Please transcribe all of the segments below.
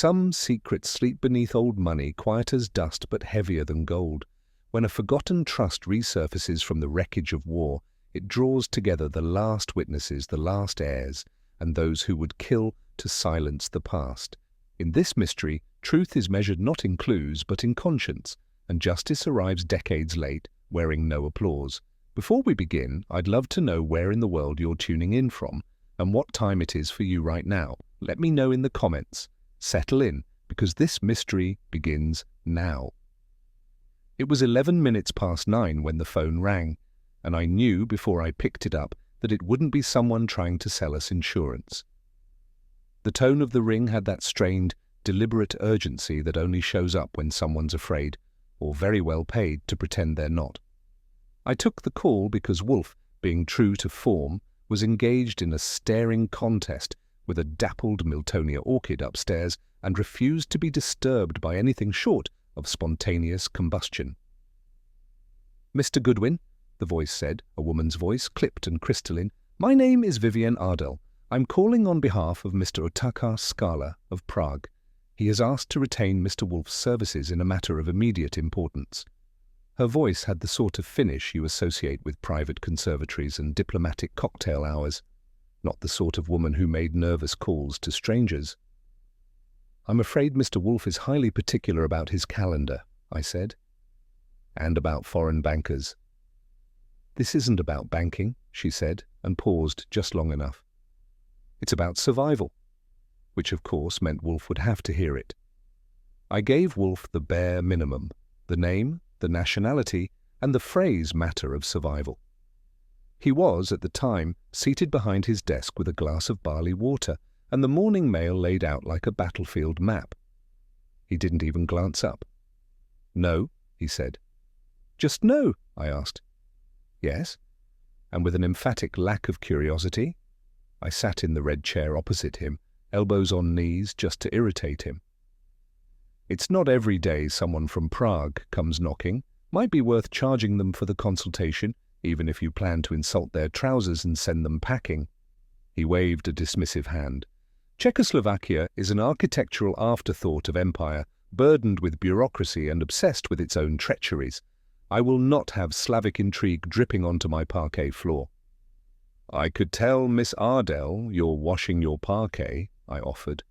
Some secrets sleep beneath old money, quiet as dust but heavier than gold. When a forgotten trust resurfaces from the wreckage of war, it draws together the last witnesses, the last heirs, and those who would kill to silence the past. In this mystery, truth is measured not in clues but in conscience, and justice arrives decades late, wearing no applause. Before we begin, I'd love to know where in the world you're tuning in from, and what time it is for you right now. Let me know in the comments. Settle in, because this mystery begins now. It was 11 minutes past 9 when the phone rang, and I knew before I picked it up that it wouldn't be someone trying to sell us insurance. The tone of the ring had that strained, deliberate urgency that only shows up when someone's afraid, or very well paid to pretend they're not. I took the call because Wolfe, being true to form, was engaged in a staring contest with a dappled Miltonia orchid upstairs and refused to be disturbed by anything short of spontaneous combustion. "Mr. Goodwin," the voice said, a woman's voice, clipped and crystalline, "my name is Vivien Ardell. I'm calling on behalf of Mr. Otakar Skala of Prague. He has asked to retain Mr. Wolfe's services in a matter of immediate importance." Her voice had the sort of finish you associate with private conservatories and diplomatic cocktail hours, not the sort of woman who made nervous calls to strangers. "I'm afraid Mr. Wolfe is highly particular about his calendar," I said. "And about foreign bankers." "This isn't about banking," she said, and paused just long enough. "It's about survival," which of course meant Wolfe would have to hear it. I gave Wolfe the bare minimum, the name, the nationality, and the phrase matter of survival. He was, at the time, seated behind his desk with a glass of barley water and the morning mail laid out like a battlefield map. He didn't even glance up. "No," he said. "Just no?" I asked. "Yes." And with an emphatic lack of curiosity, I sat in the red chair opposite him, elbows on knees, just to irritate him. "It's not every day someone from Prague comes knocking. Might be worth charging them for the consultation, even if you plan to insult their trousers and send them packing." He waved a dismissive hand. "Czechoslovakia is an architectural afterthought of empire, burdened with bureaucracy and obsessed with its own treacheries. I will not have Slavic intrigue dripping onto my parquet floor." "I could tell Miss Ardell you're washing your parquet," I offered.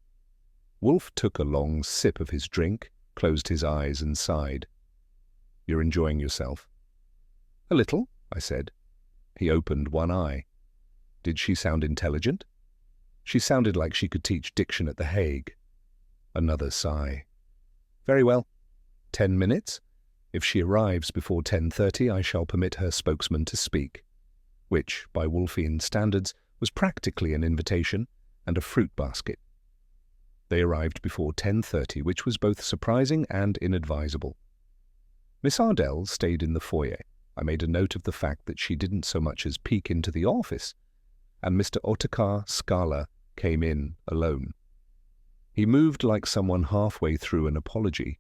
Wolfe took a long sip of his drink, closed his eyes and sighed. "You're enjoying yourself?" "A little," I said. He opened one eye. Did she sound intelligent? She sounded like she could teach diction at The Hague. Another sigh. "Very well. 10 minutes? If she arrives before 10:30, I shall permit her spokesman to speak," which, by Wolfian standards, was practically an invitation and a fruit basket. They arrived before 10:30, which was both surprising and inadvisable. Miss Ardell stayed in the foyer. I made a note of the fact that she didn't so much as peek into the office, and Mr. Otakar Skala came in alone. He moved like someone halfway through an apology.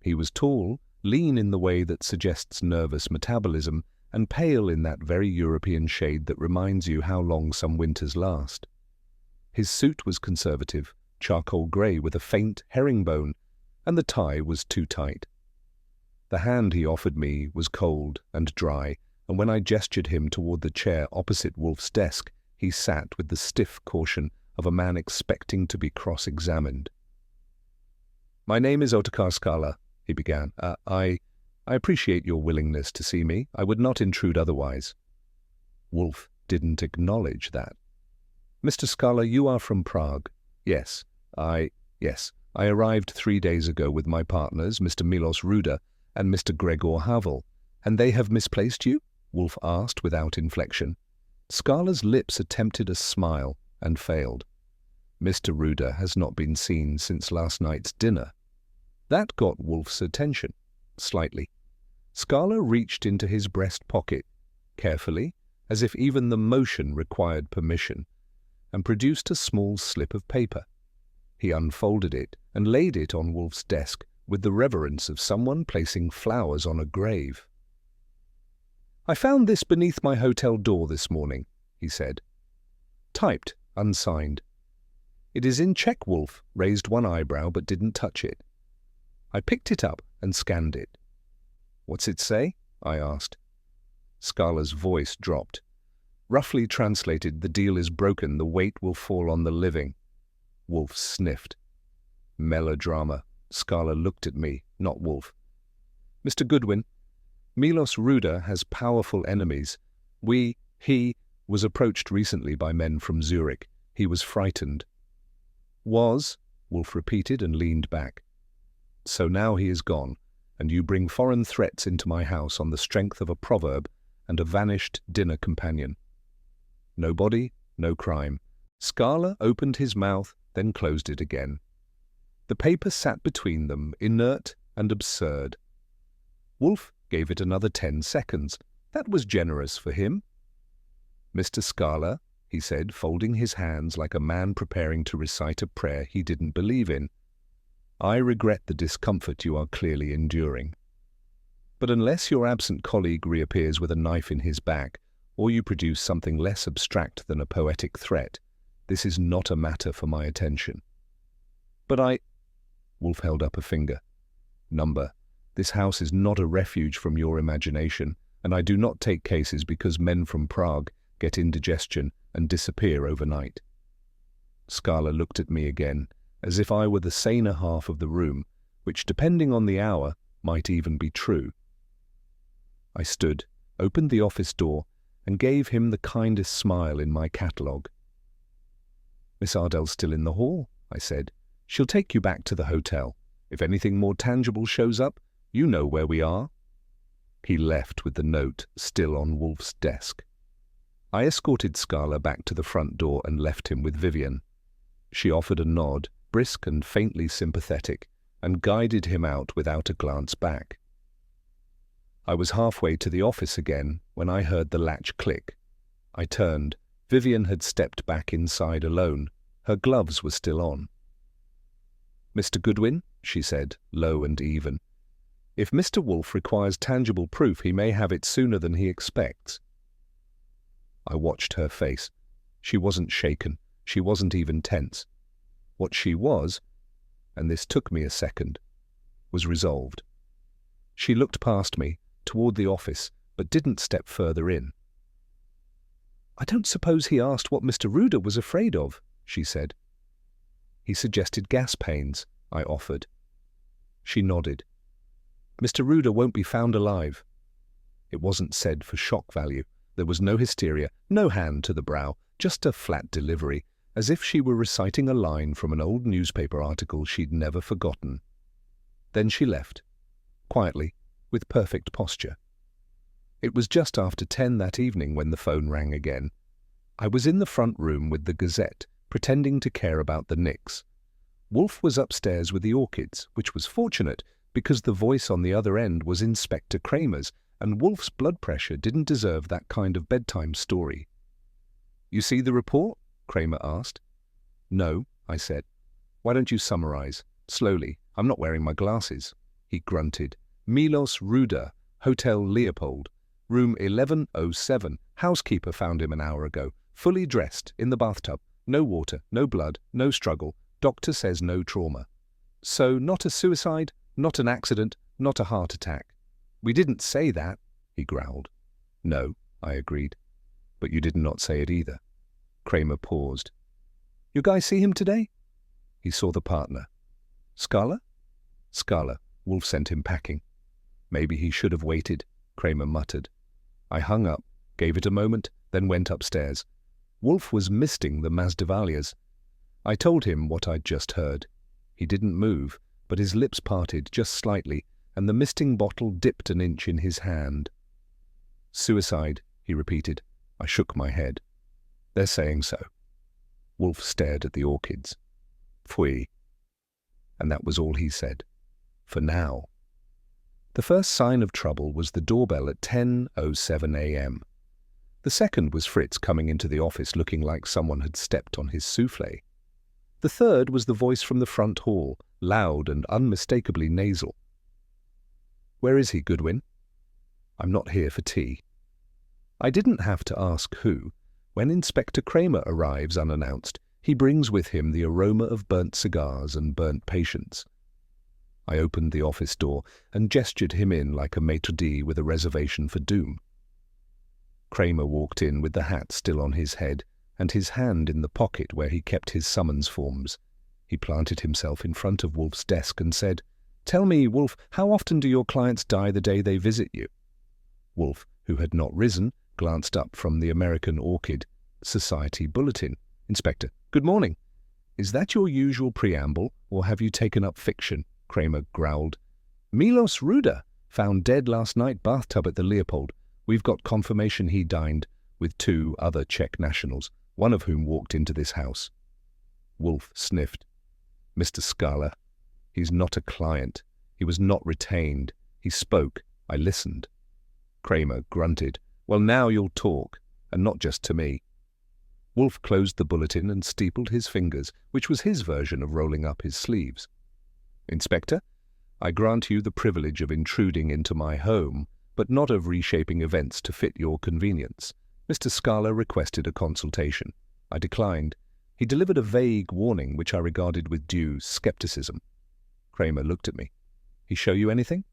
He was tall, lean in the way that suggests nervous metabolism, and pale in that very European shade that reminds you how long some winters last. His suit was conservative, charcoal grey with a faint herringbone, and the tie was too tight. The hand he offered me was cold and dry, and when I gestured him toward the chair opposite Wolfe's desk, he sat with the stiff caution of a man expecting to be cross-examined. "My name is Otakar Skala," he began. I appreciate your willingness to see me. I would not intrude otherwise." Wolfe didn't acknowledge that. "Mr. Skala, you are from Prague?" Yes. I arrived 3 days ago with my partners, Mr. Milos Ruda and Mr. Gregor Havel." "And they have misplaced you?" Wolfe asked without inflection. Skala's lips attempted a smile and failed. "Mr. Ruda has not been seen since last night's dinner." That got Wolfe's attention, slightly. Skala reached into his breast pocket, carefully, as if even the motion required permission, and produced a small slip of paper. He unfolded it and laid it on Wolfe's desk with the reverence of someone placing flowers on a grave. "I found this beneath my hotel door this morning," he said. "Typed, unsigned. "It is in check." Wolfe raised one eyebrow but didn't touch it. I picked it up and scanned it. "What's it say?" I asked. Scala's voice dropped. "Roughly translated, the deal is broken, the weight will fall on the living." Wolfe sniffed. "Melodrama." Scala looked at me, not Wolfe. "Mr. Goodwin, Milos Ruda has powerful enemies. He was approached recently by men from Zurich. He was frightened." "Was?" Wolfe repeated and leaned back. "So now he is gone, and you bring foreign threats into my house on the strength of a proverb and a vanished dinner companion. No body, no crime." Scala opened his mouth, then closed it again. The paper sat between them, inert and absurd. Wolfe gave it another 10 seconds. That was generous for him. "Mr. Scala," he said, folding his hands like a man preparing to recite a prayer he didn't believe in, "I regret the discomfort you are clearly enduring. But unless your absent colleague reappears with a knife in his back, or you produce something less abstract than a poetic threat, this is not a matter for my attention." "But Wolfe held up a finger. "Number, this house is not a refuge from your imagination, and I do not take cases because men from Prague get indigestion and disappear overnight." Scala looked at me again, as if I were the saner half of the room, which, depending on the hour, might even be true. I stood, opened the office door, and gave him the kindest smile in my catalogue. "Miss Ardell's still in the hall," I said. "She'll take you back to the hotel. If anything more tangible shows up, you know where we are." He left with the note still on Wolfe's desk. I escorted Scala back to the front door and left him with Vivien. She offered a nod, brisk and faintly sympathetic, and guided him out without a glance back. I was halfway to the office again when I heard the latch click. I turned. Vivien had stepped back inside alone. Her gloves were still on. "Mr. Goodwin," she said, low and even, "if Mr. Wolfe requires tangible proof, he may have it sooner than he expects." I watched her face. She wasn't shaken. She wasn't even tense. What she was, and this took me a second, was resolved. She looked past me, toward the office, but didn't step further in. "I don't suppose he asked what Mr. Ruda was afraid of," she said. "He suggested gas pains," I offered. She nodded. "Mr. Ruda won't be found alive." It wasn't said for shock value. There was no hysteria, no hand to the brow, just a flat delivery, as if she were reciting a line from an old newspaper article she'd never forgotten. Then she left, quietly, with perfect posture. It was just after 10 that evening when the phone rang again. I was in the front room with the Gazette, pretending to care about the Knicks. Wolfe was upstairs with the orchids, which was fortunate because the voice on the other end was Inspector Kramer's, and Wolfe's blood pressure didn't deserve that kind of bedtime story. "You see the report?" Kramer asked. "No," I said. "Why don't you summarize? Slowly. I'm not wearing my glasses." He grunted. "Milos Ruda, Hotel Leopold, room 1107. Housekeeper found him an hour ago, fully dressed, in the bathtub. No water, no blood, no struggle. Doctor says no trauma. So not a suicide, not an accident, not a heart attack." "We didn't say that," he growled. "No," I agreed. "But you did not say it either." Kramer paused. "You guys see him today?" He saw the partner. "Scala?" "Scala. Wolfe sent him packing." "Maybe he should have waited," Kramer muttered. I hung up, gave it a moment, then went upstairs. Wolfe was misting the Mazdavalias. I told him what I'd just heard. He didn't move, but his lips parted just slightly, and the misting bottle dipped an inch in his hand. "Suicide," he repeated. I shook my head. "They're saying so." Wolfe stared at the orchids. "Pfui." And that was all he said. For now. The first sign of trouble was the doorbell at 10:07 a.m. The second was Fritz coming into the office looking like someone had stepped on his soufflé. The third was the voice from the front hall, loud and unmistakably nasal. "Where is he, Goodwin?" "I'm not here for tea." I didn't have to ask who. When Inspector Kramer arrives unannounced, He brings with him the aroma of burnt cigars and burnt patience. I opened the office door and gestured him in like a maitre d' with a reservation for doom. Kramer walked in with the hat still on his head and his hand in the pocket where he kept his summons forms. He planted himself in front of Wolfe's desk and said, "Tell me, Wolfe, how often do your clients die the day they visit you?" Wolfe, who had not risen, glanced up from the American Orchid Society bulletin. "Inspector, good morning. Is that your usual preamble, or have you taken up fiction?" Kramer growled. "Milos Ruda, found dead last night, bathtub at the Leopold. We've got confirmation he dined with 2 other Czech nationals, one of whom walked into this house." Wolfe sniffed. "Mr. Scala, he's not a client. He was not retained. He spoke. I listened." Kramer grunted. "Well, now you'll talk, and not just to me." Wolfe closed the bulletin and steepled his fingers, which was his version of rolling up his sleeves. "Inspector, I grant you the privilege of intruding into my home, but not of reshaping events to fit your convenience. Mr. Scala requested a consultation. I declined. He delivered a vague warning which I regarded with due skepticism." Kramer looked at me. "He show you anything?"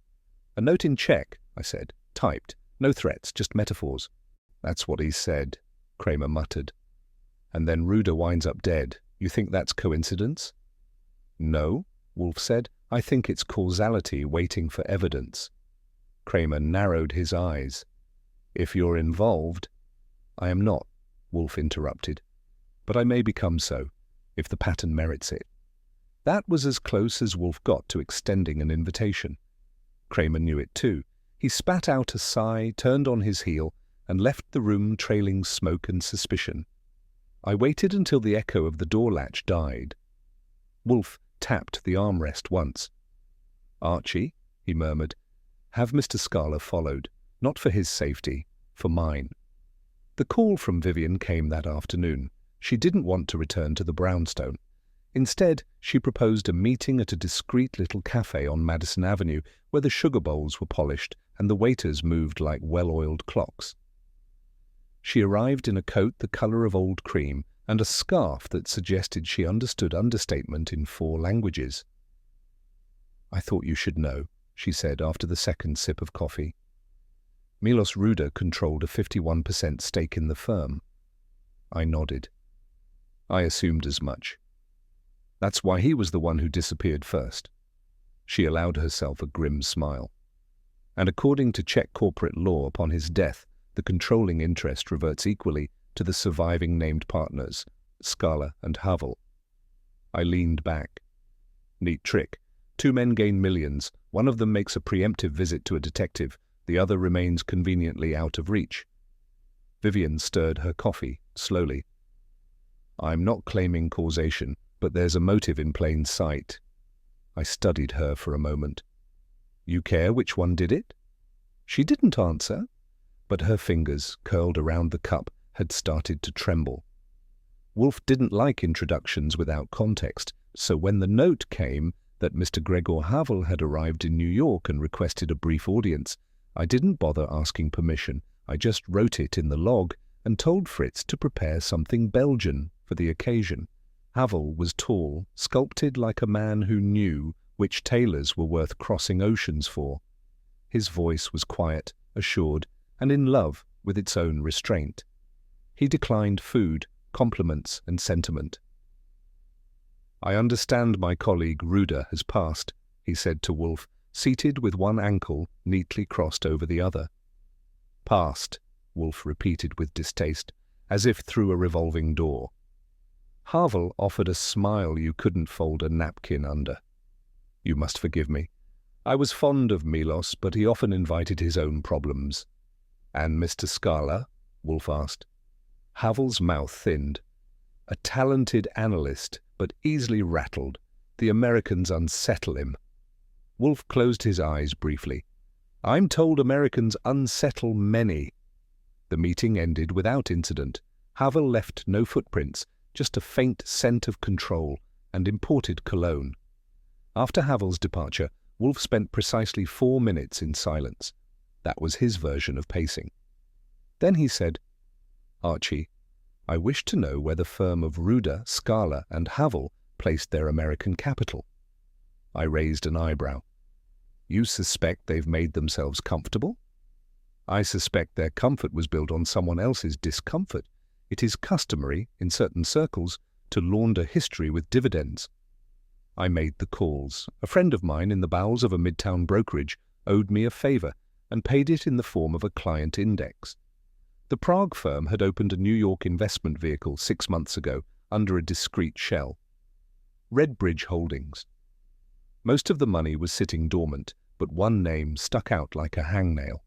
"A note in Czech," I said. "Typed. No threats, just metaphors." "That's what he said," Kramer muttered. "And then Ruda winds up dead. You think that's coincidence?" "No," Wolfe said. "I think it's causality waiting for evidence." Kramer narrowed his eyes. "If you're involved—" "I am not," Wolfe interrupted. "But I may become so, if the pattern merits it." That was as close as Wolfe got to extending an invitation. Kramer knew it too. He spat out a sigh, turned on his heel, and left the room trailing smoke and suspicion. I waited until the echo of the door latch died. Wolfe tapped the armrest once. "Archie," he murmured, "have Mr. Scala followed, not for his safety, for mine." The call from Vivien came that afternoon. She didn't want to return to the brownstone. Instead, she proposed a meeting at a discreet little cafe on Madison Avenue where the sugar bowls were polished and the waiters moved like well-oiled clocks. She arrived in a coat the color of old cream and a scarf that suggested she understood understatement in 4 languages. "I thought you should know," she said after the second sip of coffee. Milos Ruda controlled a 51% stake in the firm. I nodded. "I assumed as much. That's why he was the one who disappeared first." She allowed herself a grim smile. "And according to Czech corporate law, upon his death, the controlling interest reverts equally to the surviving named partners, Scala and Havel." I leaned back. "Neat trick. 2 men gain millions. One of them makes a preemptive visit to a detective. The other remains conveniently out of reach." Vivien stirred her coffee, slowly. "I'm not claiming causation, but there's a motive in plain sight." I studied her for a moment. "You care which one did it?" She didn't answer, but her fingers, curled around the cup, had started to tremble. Wolfe didn't like introductions without context, so when the note came that Mr. Gregor Havel had arrived in New York and requested a brief audience, I didn't bother asking permission. I just wrote it in the log and told Fritz to prepare something Belgian for the occasion. Havel was tall, sculpted like a man who knew which tailors were worth crossing oceans for. His voice was quiet, assured, and in love with its own restraint. He declined food, compliments, and sentiment. "I understand my colleague Ruda has passed," he said to Wolfe, seated with one ankle neatly crossed over the other. "Passed," Wolfe repeated with distaste, as if through a revolving door. Havel offered a smile you couldn't fold a napkin under. "You must forgive me. I was fond of Milos, but he often invited his own problems." "And Mr. Scala?" Wolfe asked. Havel's mouth thinned. "A talented analyst, but easily rattled. The Americans unsettle him." Wolfe closed his eyes briefly. "I'm told Americans unsettle many." The meeting ended without incident. Havel left no footprints, just a faint scent of control and imported cologne. After Havel's departure, Wolfe spent precisely 4 minutes in silence. That was his version of pacing. Then he said, "Archie, I wish to know where the firm of Ruder, Scala and Havel placed their American capital. I raised an eyebrow. You suspect they've made themselves comfortable? I suspect their comfort was built on someone else's discomfort. It is customary, in certain circles, to launder history with dividends. I made the calls. A friend of mine in the bowels of a midtown brokerage owed me a favor and paid it in the form of a client index. The Prague firm had opened a New York investment vehicle 6 months ago under a discreet shell. Redbridge Holdings. Most of the money was sitting dormant, but one name stuck out like a hangnail.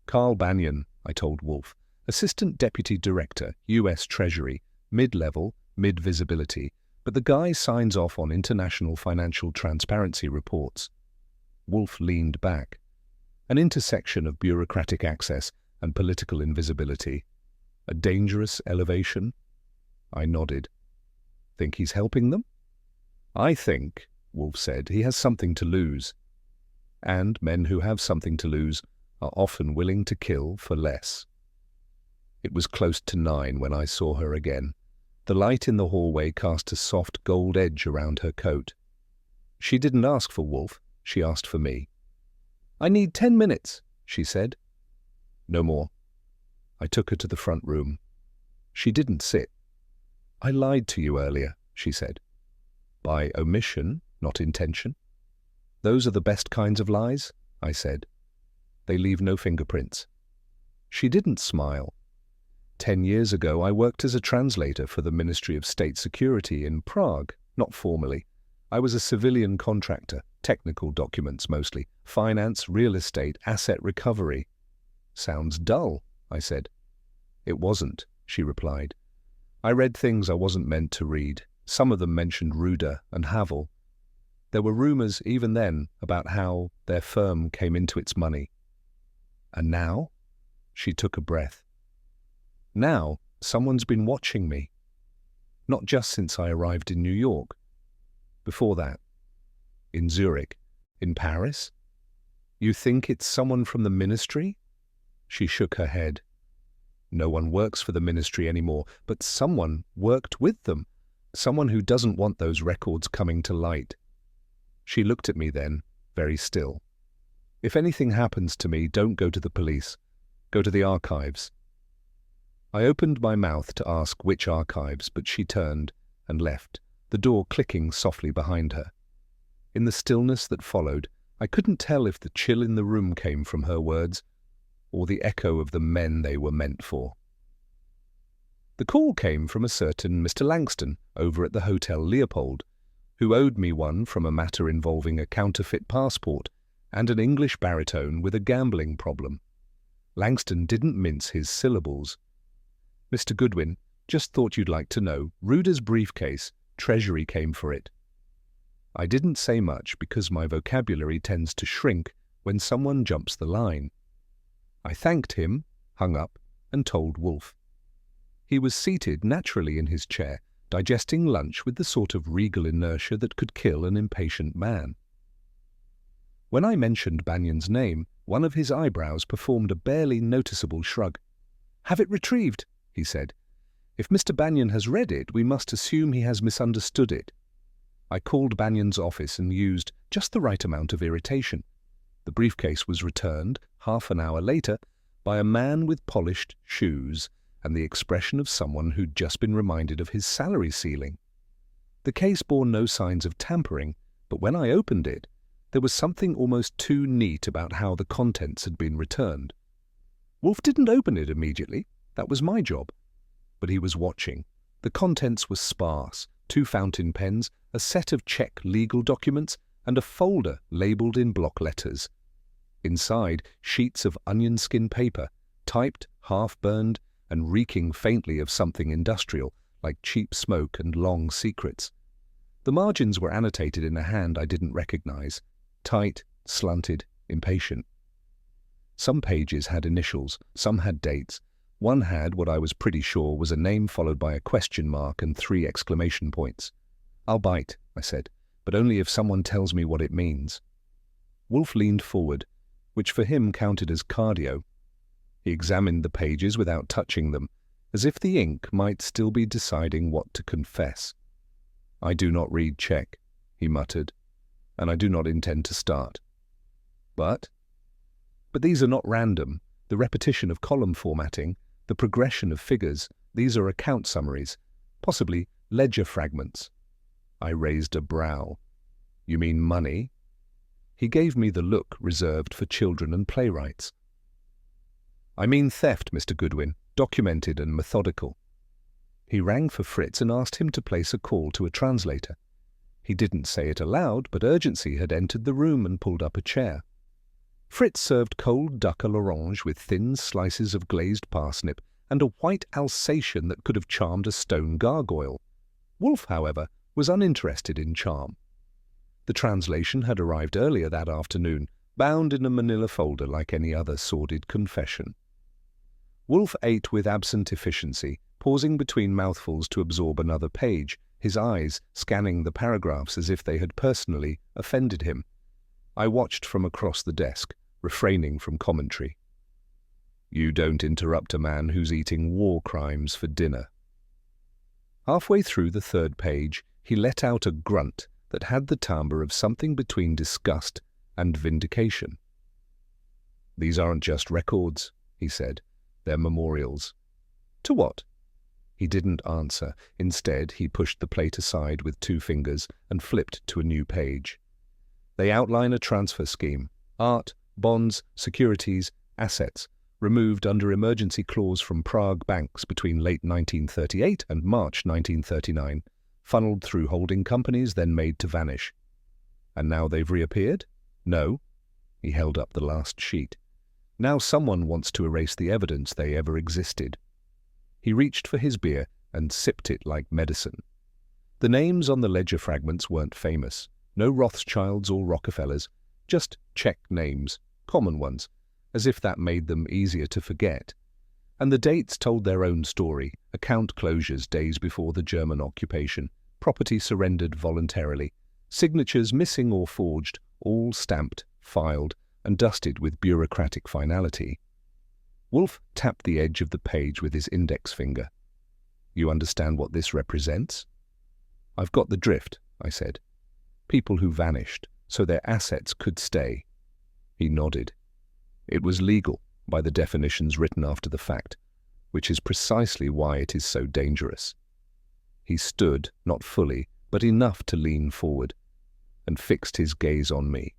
Carl Banyan, I told Wolfe, Assistant Deputy Director, U.S. Treasury, mid-level, mid-visibility, but the guy signs off on international financial transparency reports. Wolfe leaned back. An intersection of bureaucratic access and political invisibility. A dangerous elevation? I nodded. Think he's helping them? I think, Wolfe said, he has something to lose. And men who have something to lose are often willing to kill for less. It was close to 9 when I saw her again. The light in the hallway cast a soft gold edge around her coat. She didn't ask for Wolfe, she asked for me. I need 10 minutes, she said. No more. I took her to the front room. She didn't sit. I lied to you earlier, she said. By omission, not intention. Those are the best kinds of lies, I said. They leave no fingerprints. She didn't smile. 10 years ago, I worked as a translator for the Ministry of State Security in Prague, not formally. I was a civilian contractor, technical documents mostly, finance, real estate, asset recovery. Sounds dull, I said. It wasn't, she replied. I read things I wasn't meant to read. Some of them mentioned Ruder and Havel. There were rumors even then about how their firm came into its money. And now? She took a breath. Now, someone's been watching me. Not just since I arrived in New York. Before that. In Zurich. In Paris. You think it's someone from the ministry? She shook her head. No one works for the ministry anymore, but someone worked with them. Someone who doesn't want those records coming to light. She looked at me then, very still. If anything happens to me, don't go to the police. Go to the archives. I opened my mouth to ask which archives, but she turned and left, the door clicking softly behind her. In the stillness that followed, I couldn't tell if the chill in the room came from her words or the echo of the men they were meant for. The call came from a certain Mr. Langston over at the Hotel Leopold, who owed me one from a matter involving a counterfeit passport and an English baritone with a gambling problem. Langston didn't mince his syllables. Mr. Goodwin, just thought you'd like to know, Ruder's briefcase, Treasury came for it. I didn't say much because my vocabulary tends to shrink when someone jumps the line. I thanked him, hung up, and told Wolfe. He was seated naturally in his chair, digesting lunch with the sort of regal inertia that could kill an impatient man. When I mentioned Banyan's name, one of his eyebrows performed a barely noticeable shrug. Have it retrieved, he said. If Mr. Banyan has read it, we must assume he has misunderstood it. I called Banyan's office and used just the right amount of irritation. The briefcase was returned, half an hour later, by a man with polished shoes and the expression of someone who'd just been reminded of his salary ceiling. The case bore no signs of tampering, but when I opened it, there was something almost too neat about how the contents had been returned. Wolfe didn't open it immediately. That was my job. But he was watching. The contents were sparse, 2 fountain pens, a set of Czech legal documents, and a folder labelled in block letters. Inside, sheets of onion skin paper, typed, half-burned, and reeking faintly of something industrial, like cheap smoke and long secrets. The margins were annotated in a hand I didn't recognize, tight, slanted, impatient. Some pages had initials, some had dates. One had what I was pretty sure was a name followed by a question mark and 3 exclamation points. I'll bite, I said, but only if someone tells me what it means. Wolfe leaned forward, which for him counted as cardio. He examined the pages without touching them, as if the ink might still be deciding what to confess. "I do not read Czech," he muttered, "and I do not intend to start." But these are not random. The repetition of column formatting, the progression of figures, these are account summaries, possibly ledger fragments. I raised a brow. "You mean money?" He gave me the look reserved for children and playwrights. "I mean theft, Mr. Goodwin, documented and methodical." He rang for Fritz and asked him to place a call to a translator. He didn't say it aloud, but urgency had entered the room and pulled up a chair. Fritz served cold duck à l'orange with thin slices of glazed parsnip and a white Alsatian that could have charmed a stone gargoyle. Wolfe, however, was uninterested in charm. The translation had arrived earlier that afternoon, bound in a manila folder like any other sordid confession. Wolfe ate with absent efficiency, pausing between mouthfuls to absorb another page, his eyes scanning the paragraphs as if they had personally offended him. I watched from across the desk, refraining from commentary. "You don't interrupt a man who's eating war crimes for dinner." Halfway through the third page, he let out a grunt that had the timbre of something between disgust and vindication. "These aren't just records," he said. "They're memorials." "To what?" He didn't answer. Instead, he pushed the plate aside with 2 fingers and flipped to a new page. "They outline a transfer scheme. Art, bonds, securities, assets, removed under emergency clause from Prague banks between late 1938 and March 1939, funneled through holding companies, then made to vanish. And now they've reappeared? No." He held up the last sheet. "Now someone wants to erase the evidence they ever existed." He reached for his beer and sipped it like medicine. The names on the ledger fragments weren't famous. No Rothschilds or Rockefellers, just Czech names, common ones, as if that made them easier to forget. And the dates told their own story: account closures days before the German occupation, property surrendered voluntarily, signatures missing or forged, all stamped, filed, and dusted with bureaucratic finality. Wolfe tapped the edge of the page with his index finger. "You understand what this represents?" "I've got the drift," I said. "People who vanished, so their assets could stay." He nodded. "It was legal, by the definitions written after the fact, which is precisely why it is so dangerous." He stood, not fully, but enough to lean forward, and fixed his gaze on me.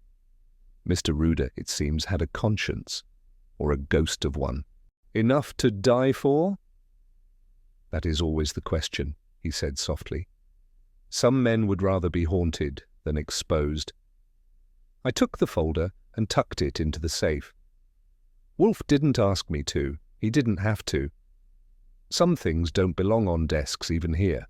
Mr. Ruder, it seems, had a conscience, or a ghost of one. "Enough to die for?" "That is always the question," he said softly. "Some men would rather be haunted than exposed." I took the folder and tucked it into the safe. Wolfe didn't ask me to. He didn't have to. Some things don't belong on desks even here.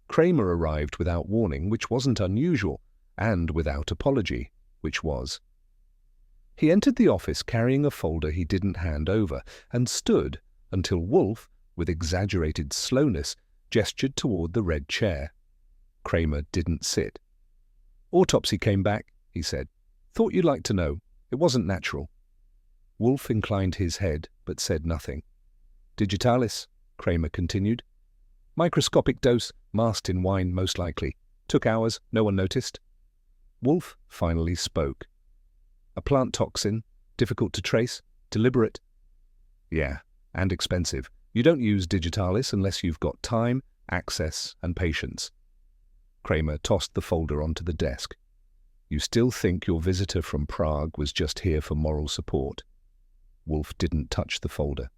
Kramer arrived without warning, which wasn't unusual, and without apology, which was. He entered the office carrying a folder he didn't hand over, and stood until Wolfe, with exaggerated slowness, gestured toward the red chair. Kramer didn't sit. "Autopsy came back," he said. "Thought you'd like to know. It wasn't natural." Wolfe inclined his head, but said nothing. "Digitalis," Kramer continued. "Microscopic dose, masked in wine most likely. Took hours, no one noticed." Wolfe finally spoke. "A plant toxin, difficult to trace, deliberate." "Yeah, and expensive. You don't use digitalis unless you've got time, access, and patience." Kramer tossed the folder onto the desk. "You still think your visitor from Prague was just here for moral support?" Wolfe didn't touch the folder.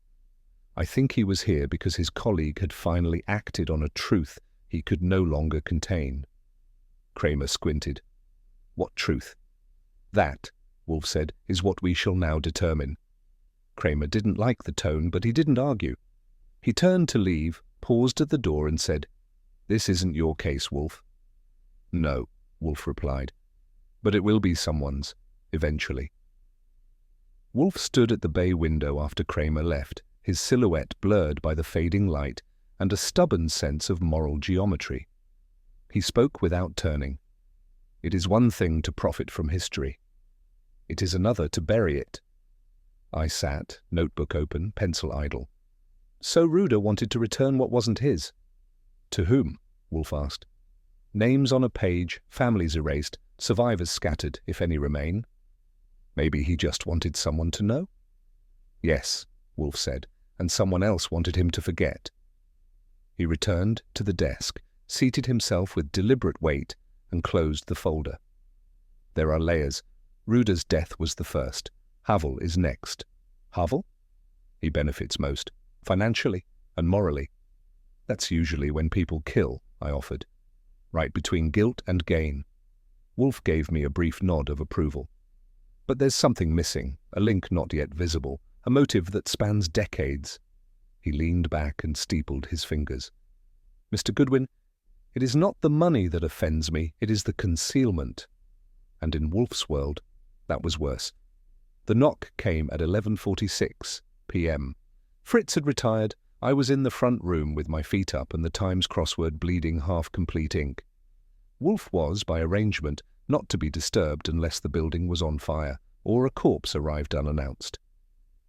"I think he was here because his colleague had finally acted on a truth he could no longer contain." Kramer squinted. "What truth?" "That," Wolfe said, "is what we shall now determine." Kramer didn't like the tone, but he didn't argue. He turned to leave, paused at the door and said, "This isn't your case, Wolfe." "No," Wolfe replied, "but it will be someone's, eventually." Wolfe stood at the bay window after Kramer left, his silhouette blurred by the fading light and a stubborn sense of moral geometry. He spoke without turning. "It is one thing to profit from history. It is another to bury it." I sat, notebook open, pencil idle. So Ruder wanted to return what wasn't his. To whom? Wolfe asked. Names on a page, families erased, survivors scattered, if any remain. Maybe he just wanted someone to know? Yes, Wolfe said, and someone else wanted him to forget. He returned to the desk, seated himself with deliberate weight, and closed the folder. There are layers. Ruder's death was the first. Havel is next. Havel? He benefits most, financially and morally. That's usually when people kill, I offered. Right between guilt and gain. Wolfe gave me a brief nod of approval. But there's something missing, a link not yet visible, a motive that spans decades. He leaned back and steepled his fingers. Mr. Goodwin, it is not the money that offends me, it is the concealment. And in Wolfe's world, that was worse. The knock came at 11:46 p.m. Fritz had retired. I was in the front room with my feet up and the Times crossword bleeding half-complete ink. Wolfe was, by arrangement, not to be disturbed unless the building was on fire or a corpse arrived unannounced.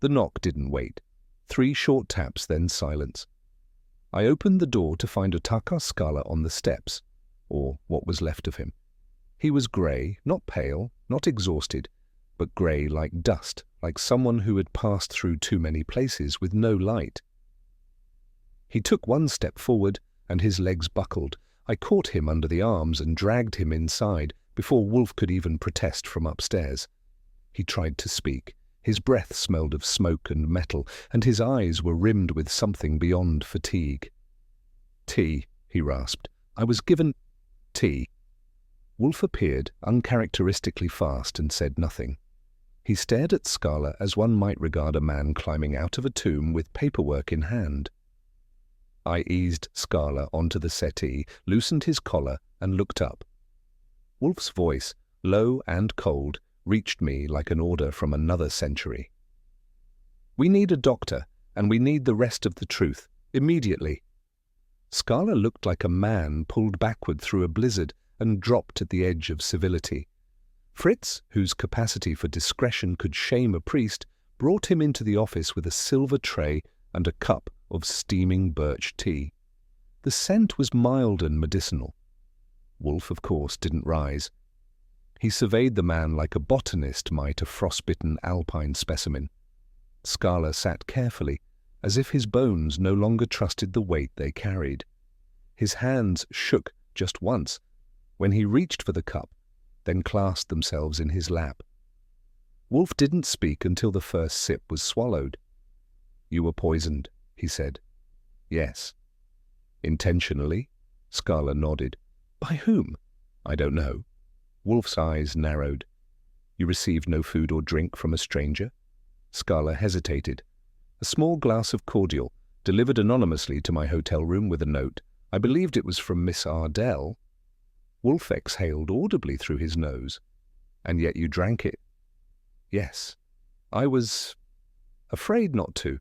The knock didn't wait. 3 short taps, then silence. I opened the door to find Otakar Skala on the steps, or what was left of him. He was grey, not pale, not exhausted, but grey like dust, like someone who had passed through too many places with no light. He took 1 step forward, and his legs buckled. I caught him under the arms and dragged him inside before Wolfe could even protest from upstairs. He tried to speak. His breath smelled of smoke and metal, and his eyes were rimmed with something beyond fatigue. Tea, he rasped. I was given tea. Wolfe appeared, uncharacteristically fast, and said nothing. He stared at Skala as one might regard a man climbing out of a tomb with paperwork in hand. I eased Skala onto the settee, loosened his collar, and looked up. Wolfe's voice, low and cold, reached me like an order from another century. We need a doctor, and we need the rest of the truth, immediately. Skala looked like a man pulled backward through a blizzard and dropped at the edge of civility. Fritz, whose capacity for discretion could shame a priest, brought him into the office with a silver tray and a cup of steaming birch tea. The scent was mild and medicinal. Wolfe, of course, didn't rise. He surveyed the man like a botanist might a frostbitten alpine specimen. Skala sat carefully, as if his bones no longer trusted the weight they carried. His hands shook just once, when he reached for the cup, then clasped themselves in his lap. Wolfe didn't speak until the first sip was swallowed. You were poisoned, he said. Yes. Intentionally? Skala nodded. By whom? I don't know. Wolfe's eyes narrowed. You received no food or drink from a stranger? Skala hesitated. A small glass of cordial, delivered anonymously to my hotel room with a note. I believed it was from Miss Ardell. Wolfe exhaled audibly through his nose. And yet you drank it? Yes. I was afraid not to.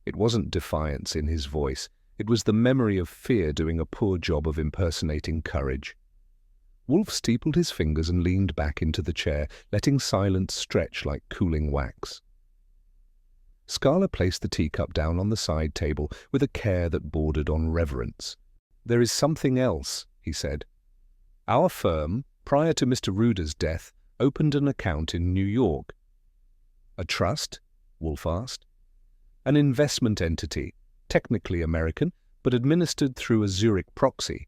It wasn't defiance in his voice. It was the memory of fear doing a poor job of impersonating courage. Wolfe steepled his fingers and leaned back into the chair, letting silence stretch like cooling wax. Skala placed the teacup down on the side table with a care that bordered on reverence. There is something else, he said. Our firm, prior to Mr. Ruder's death, opened an account in New York. A trust? Wolfe asked. An investment entity, technically American, but administered through a Zurich proxy.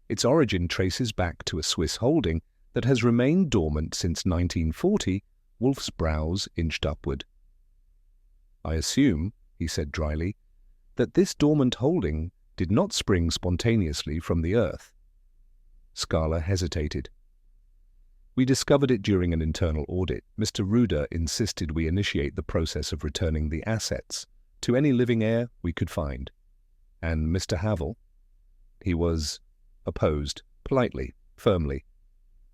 Its origin traces back to a Swiss holding that has remained dormant since 1940. Wolfe's brows inched upward. I assume, he said dryly, that this dormant holding did not spring spontaneously from the earth. Skala hesitated. We discovered it during an internal audit. Mr. Ruder insisted we initiate the process of returning the assets to any living heir we could find. And Mr. Havel? He was opposed, politely, firmly.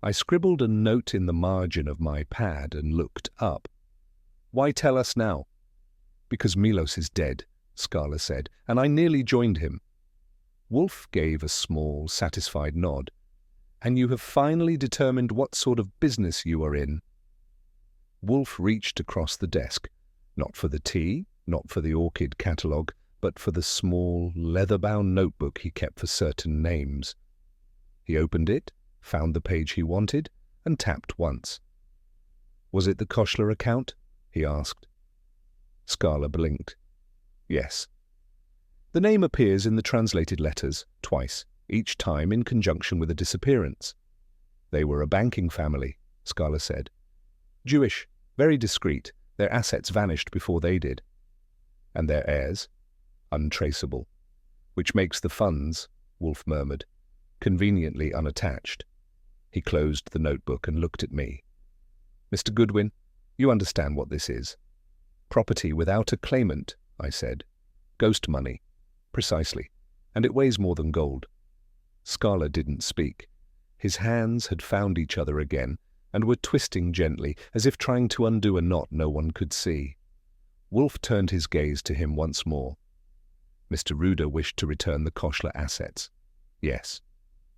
I scribbled a note in the margin of my pad and looked up. Why tell us now? Because Milos is dead, Skala said, and I nearly joined him. Wolfe gave a small, satisfied nod. And you have finally determined what sort of business you are in. Wolfe reached across the desk, not for the tea, not for the orchid catalogue, but for the small, leather-bound notebook he kept for certain names. He opened it, found the page he wanted, and tapped once. "Was it the Koshler account?" he asked. Scala blinked. "Yes." "The name appears in the translated letters twice, each time in conjunction with a disappearance." "They were a banking family," Scala said. "Jewish, very discreet. Their assets vanished before they did." "And their heirs?" "Untraceable." "Which makes the funds," Wolfe murmured, "conveniently unattached." He closed the notebook and looked at me. "Mr. Goodwin, you understand what this is." "Property without a claimant," I said. "Ghost money." "Precisely. And it weighs more than gold." Scala didn't speak. His hands had found each other again and were twisting gently, as if trying to undo a knot no one could see. Wolfe turned his gaze to him once more. "Mr. Ruder wished to return the Koshler assets." "Yes."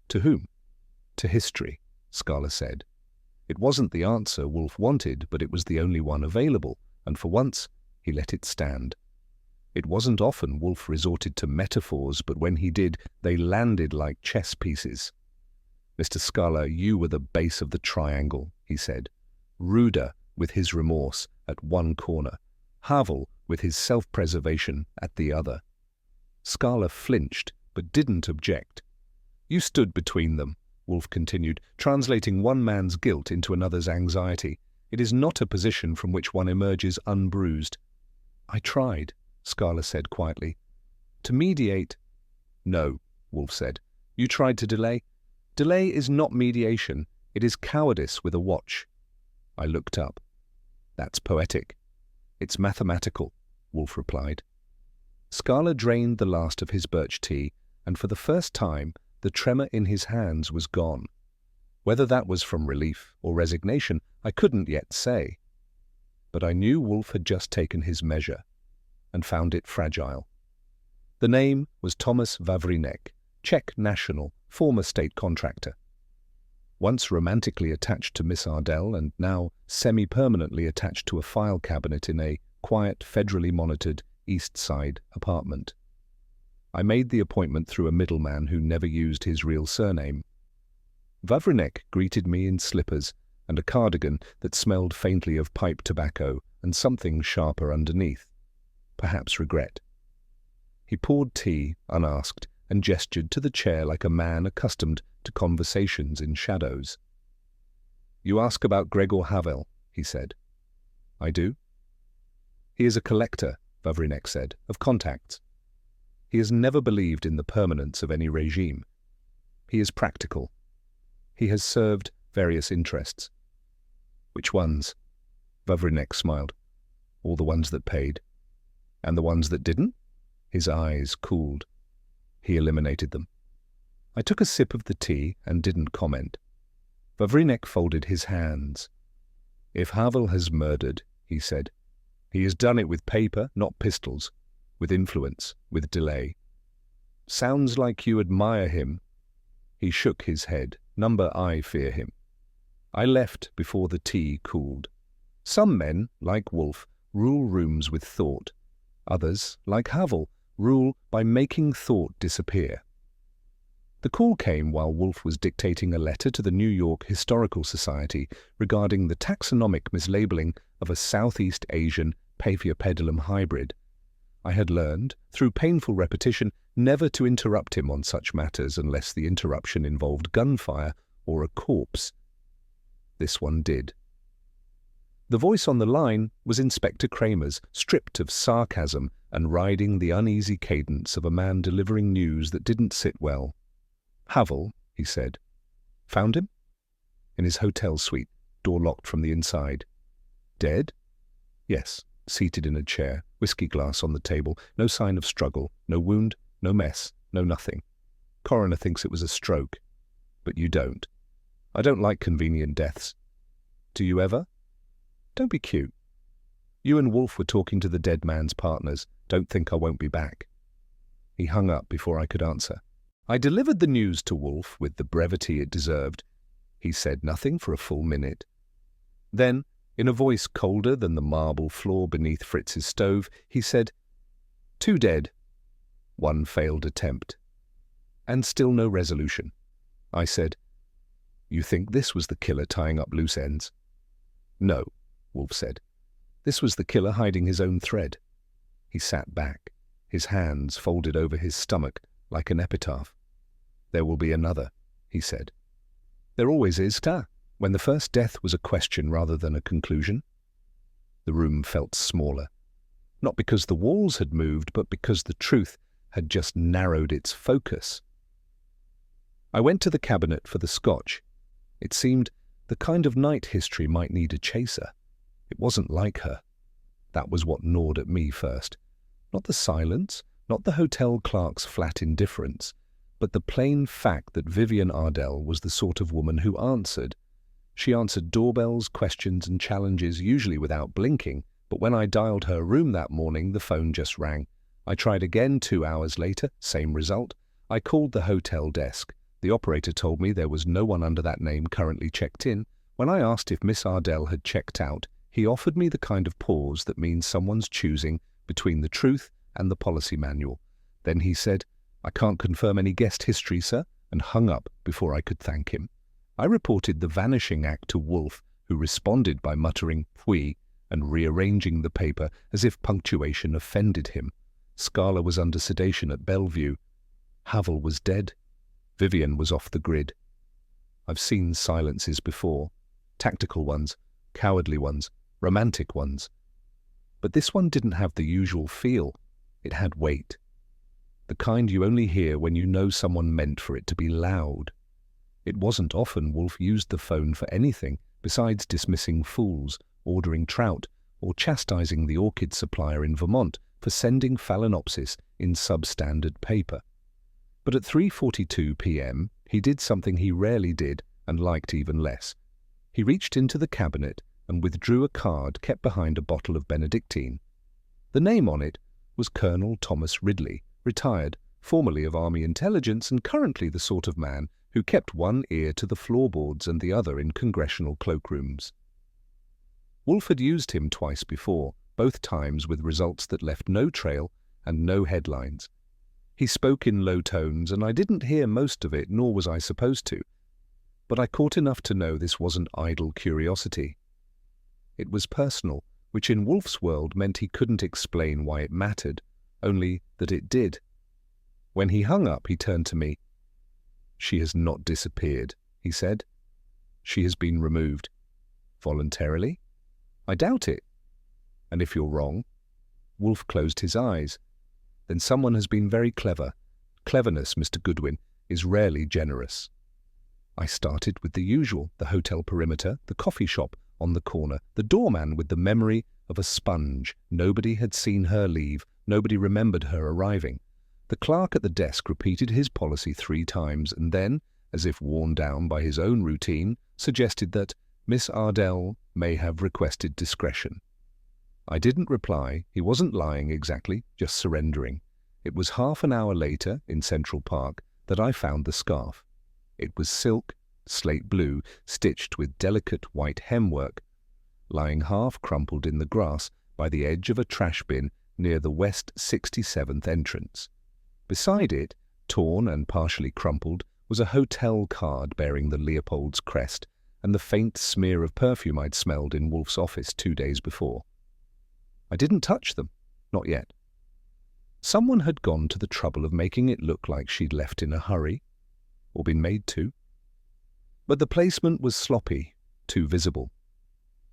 "To whom?" "To history," Scala said. It wasn't the answer Wolfe wanted, but it was the only one available, and for once he let it stand. It wasn't often Wolfe resorted to metaphors, but when he did, they landed like chess pieces. "Mr. Scala, you were the base of the triangle," he said. "Ruder, with his remorse, at one corner. Havel, with his self-preservation, at the other." Scala flinched, but didn't object. "You stood between them," Wolfe continued, translating one man's guilt into another's anxiety. "It is not a position from which one emerges unbruised." "I tried," Scala said quietly. "To mediate." "No," Wolfe said. "You tried to delay." "Delay is not mediation. It is cowardice with a watch." I looked up. "That's poetic." "It's mathematical," Wolfe replied. Scala drained the last of his birch tea, and for the first time the tremor in his hands was gone. Whether that was from relief or resignation, I couldn't yet say. But I knew Wolfe had just taken his measure, and found it fragile. The name was Thomas Vavrinek, Czech national, former state contractor. Once romantically attached to Miss Ardell and now semi-permanently attached to a file cabinet in a quiet, federally monitored East Side apartment. I made the appointment through a middleman who never used his real surname. Vavrinek greeted me in slippers and a cardigan that smelled faintly of pipe tobacco and something sharper underneath, perhaps regret. He poured tea, unasked, and gestured to the chair like a man accustomed to conversations in shadows. "You ask about Gregor Havel," he said. "I do." "He is a collector," Vavrinek said, "of contacts. He has never believed in the permanence of any regime. He is practical. He has served various interests." "Which ones?" Vavrinek smiled. "All the ones that paid." "And the ones that didn't?" His eyes cooled. "He eliminated them." I took a sip of the tea and didn't comment. Vavrinek folded his hands. "If Havel has murdered," he said, "he has done it with paper, not pistols, with influence, with delay." "Sounds like you admire him." He shook his head. "I fear him." I left before the tea cooled. Some men, like Wolfe, rule rooms with thought. Others, like Havel, rule by making thought disappear. The call came while Wolfe was dictating a letter to the New York Historical Society regarding the taxonomic mislabeling of a Southeast Asian Paphiopedilum hybrid. I had learned, through painful repetition, never to interrupt him on such matters unless the interruption involved gunfire or a corpse. This one did. The voice on the line was Inspector Kramer's, stripped of sarcasm and riding the uneasy cadence of a man delivering news that didn't sit well. "Havel," he said. "Found him?" "In his hotel suite, door locked from the inside." "Dead?" "Yes, seated in a chair, whiskey glass on the table, no sign of struggle, no wound, no mess, no nothing. Coroner thinks it was a stroke. But you don't. I don't like convenient deaths." "Do you ever?" "Don't be cute. You and Wolfe were talking to the dead man's partners. Don't think I won't be back." He hung up before I could answer. I delivered the news to Wolfe with the brevity it deserved. He said nothing for a full minute. Then, in a voice colder than the marble floor beneath Fritz's stove, he said, "Two dead, One failed attempt. And still no resolution. I said, "You think this was the killer tying up loose ends?" "No," Wolfe said. "This was the killer hiding his own thread." He sat back, his hands folded over his stomach like an epitaph. "There will be another," he said. "There always is, when the first death was a question rather than a conclusion." The room felt smaller, not because the walls had moved, but because the truth had just narrowed its focus. I went to the cabinet for the scotch. It seemed the kind of night history might need a chaser. It wasn't like her. That was what gnawed at me first. Not the silence, not the hotel clerk's flat indifference, but the plain fact that Vivien Ardell was the sort of woman who answered. She answered doorbells, questions and challenges, usually without blinking, but when I dialed her room that morning, the phone just rang. I tried again 2 hours later, same result. I called the hotel desk. The operator told me there was no one under that name currently checked in. When I asked if Miss Ardell had checked out, he offered me the kind of pause that means someone's choosing between the truth and the policy manual. Then he said, "I can't confirm any guest history, sir," and hung up before I could thank him. I reported the vanishing act to Wolfe, who responded by muttering "puis" and rearranging the paper as if punctuation offended him. Scala was under sedation at Bellevue. Havel was dead. Vivien was off the grid. I've seen silences before. Tactical ones, cowardly ones, romantic ones. But this one didn't have the usual feel. It had weight. The kind you only hear when you know someone meant for it to be loud. It wasn't often Wolfe used the phone for anything besides dismissing fools, ordering trout, or chastising the orchid supplier in Vermont for sending Phalaenopsis in substandard paper. But at 3:42 p.m. he did something he rarely did and liked even less. He reached into the cabinet and withdrew a card kept behind a bottle of Benedictine. The name on it was Colonel Thomas Ridley, retired, formerly of Army Intelligence and currently the sort of man who kept one ear to the floorboards and the other in congressional cloakrooms. Wolfe had used him twice before, both times with results that left no trail and no headlines. He spoke in low tones, and I didn't hear most of it, nor was I supposed to. But I caught enough to know this wasn't idle curiosity. It was personal, which in Wolfe's world meant he couldn't explain why it mattered, only that it did. When he hung up, he turned to me. "She has not disappeared," he said. "She has been removed." "Voluntarily?" "I doubt it." "And if you're wrong?" Wolfe closed his eyes. "Then someone has been very clever. Cleverness, Mr. Goodwin, is rarely generous." I started with the usual, the hotel perimeter, the coffee shop on the corner, the doorman with the memory of a sponge. Nobody had seen her leave, nobody remembered her arriving. The clerk at the desk repeated his policy 3 times and then, as if worn down by his own routine, suggested that Miss Ardell may have requested discretion. I didn't reply. He wasn't lying exactly, just surrendering. It was half an hour later, in Central Park, that I found the scarf. It was silk, slate blue, stitched with delicate white hemwork, lying half crumpled in the grass by the edge of a trash bin near the West 67th entrance. Beside it, torn and partially crumpled, was a hotel card bearing the Leopold's crest and the faint smear of perfume I'd smelled in Wolfe's office 2 days before. I didn't touch them, not yet. Someone had gone to the trouble of making it look like she'd left in a hurry, or been made to. But the placement was sloppy, too visible.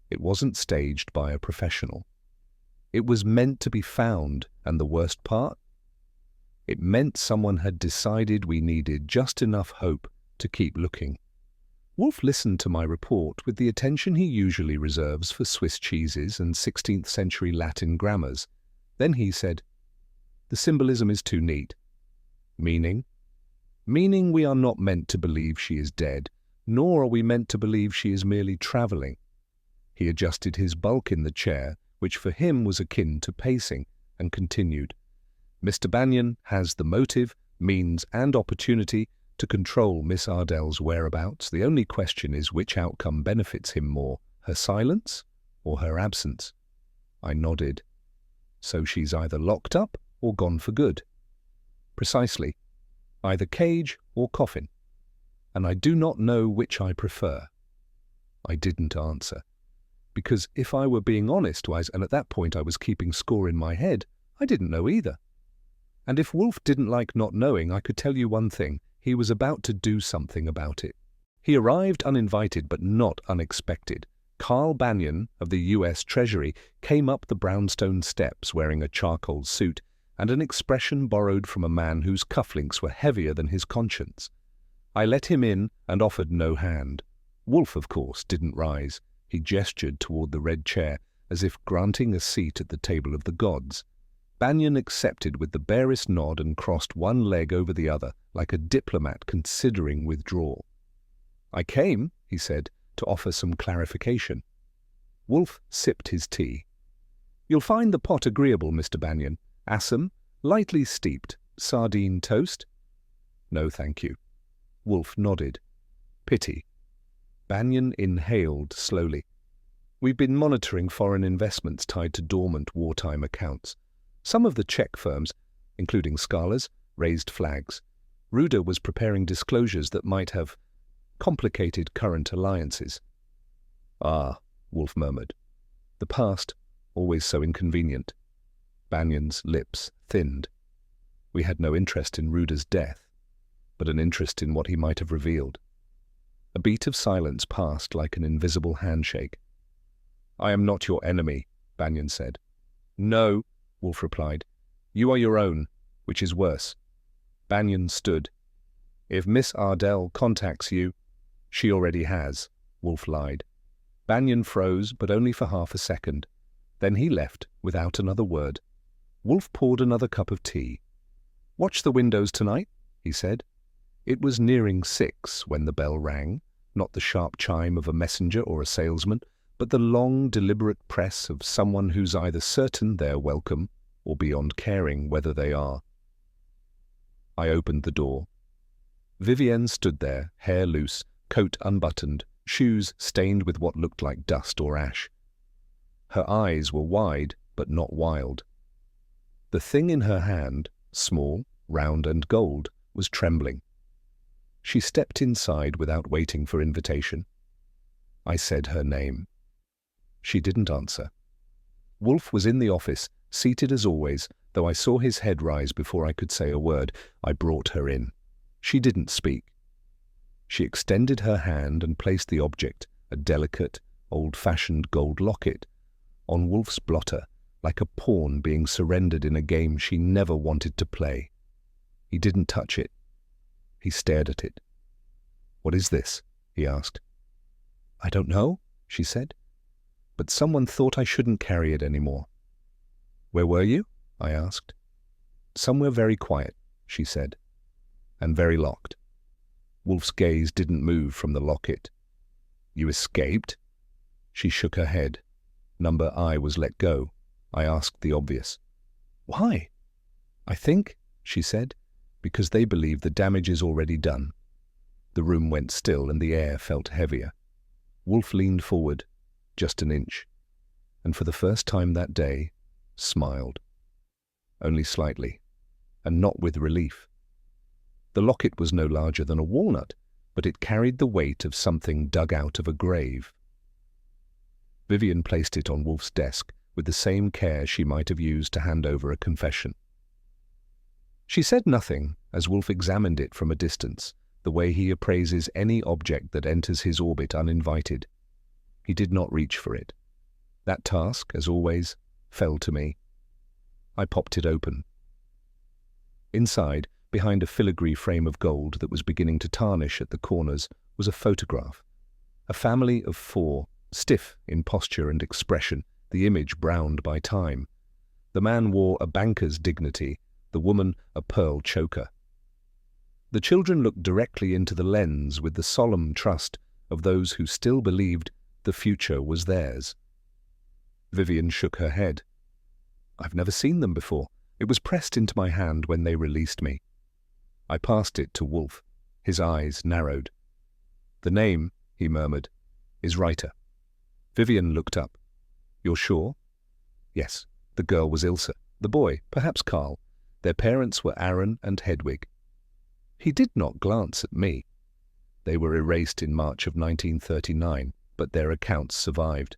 It wasn't staged by a professional. It was meant to be found, and the worst part? It meant someone had decided we needed just enough hope to keep looking. Wolfe listened to my report with the attention he usually reserves for Swiss cheeses and 16th century Latin grammars. Then he said, "The symbolism is too neat." "Meaning?" "Meaning we are not meant to believe she is dead, nor are we meant to believe she is merely travelling." He adjusted his bulk in the chair, which for him was akin to pacing, and continued, "Mr. Banyan has the motive, means and opportunity to control Miss Ardell's whereabouts. The only question is which outcome benefits him more, her silence or her absence." I nodded. "So she's either locked up or gone for good." Precisely. Either cage or coffin. And I do not know which I prefer. I didn't answer. Because if I were being honest, and at that point I was keeping score in my head, I didn't know either. And if Wolfe didn't like not knowing, I could tell you one thing: he was about to do something about it. He arrived uninvited but not unexpected. Carl Banyan of the U.S. Treasury came up the brownstone steps wearing a charcoal suit and an expression borrowed from a man whose cufflinks were heavier than his conscience. I let him in and offered no hand. Wolfe, of course, didn't rise. He gestured toward the red chair, as if granting a seat at the table of the gods. Banyan accepted with the barest nod and crossed one leg over the other, like a diplomat considering withdrawal. "I came," he said, "to offer some clarification." Wolfe sipped his tea. "You'll find the pot agreeable, Mr. Banyan. Assam, lightly steeped. Sardine toast?" "No, thank you." Wolfe nodded. "Pity." Banyan inhaled slowly. "We've been monitoring foreign investments tied to dormant wartime accounts. Some of the Czech firms, including Scala's, raised flags. Ruda was preparing disclosures that might have complicated current alliances." "Ah," Wolfe murmured. "The past, always so inconvenient." Banyan's lips thinned. "We had no interest in Ruda's death, but an interest in what he might have revealed." A beat of silence passed like an invisible handshake. "I am not your enemy," Banyan said. "No," Wolfe replied. "You are your own, which is worse." Banyan stood. "If Miss Ardell contacts you—" "She already has," Wolfe lied. Banyan froze, but only for half a second. Then he left without another word. Wolfe poured another cup of tea. "Watch the windows tonight," he said. It was nearing 6 when the bell rang, not the sharp chime of a messenger or a salesman, but the long, deliberate press of someone who's either certain they're welcome or beyond caring whether they are. I opened the door. Vivien stood there, hair loose, coat unbuttoned, shoes stained with what looked like dust or ash. Her eyes were wide, but not wild. The thing in her hand, small, round and gold, was trembling. She stepped inside without waiting for invitation. I said her name. She didn't answer. Wolfe was in the office, seated as always, though I saw his head rise before I could say a word. I brought her in. She didn't speak. She extended her hand and placed the object, a delicate, old-fashioned gold locket, on Wolfe's blotter, like a pawn being surrendered in a game she never wanted to play. He didn't touch it. He stared at it. "What is this?" he asked. "I don't know," she said. "But someone thought I shouldn't carry it anymore." "Where were you?" I asked. "Somewhere very quiet," she said. "And very locked." Wolfe's gaze didn't move from the locket. "You escaped?" She shook her head. Number I was let go. I asked the obvious. "Why?" "I think," she said, "because they believe the damage is already done." The room went still and the air felt heavier. Wolfe leaned forward, just an inch, and for the first time that day, smiled. Only slightly, and not with relief. The locket was no larger than a walnut, but it carried the weight of something dug out of a grave. Vivien placed it on Wolfe's desk with the same care she might have used to hand over a confession. She said nothing as Wolfe examined it from a distance, the way he appraises any object that enters his orbit uninvited. He did not reach for it. That task, as always, fell to me. I popped it open. Inside, behind a filigree frame of gold that was beginning to tarnish at the corners, was a photograph. A family of 4, stiff in posture and expression, the image browned by time. The man wore a banker's dignity, the woman a pearl choker. The children looked directly into the lens with the solemn trust of those who still believed the future was theirs. Vivien shook her head. "I've never seen them before. It was pressed into my hand when they released me." I passed it to Wolfe. His eyes narrowed. "The name," he murmured, "is Reiter." Vivien looked up. "You're sure?" Yes, the girl was Ilse. The boy, perhaps Carl. Their parents were Aaron and Hedwig. He did not glance at me. They were erased in March of 1939, but their accounts survived.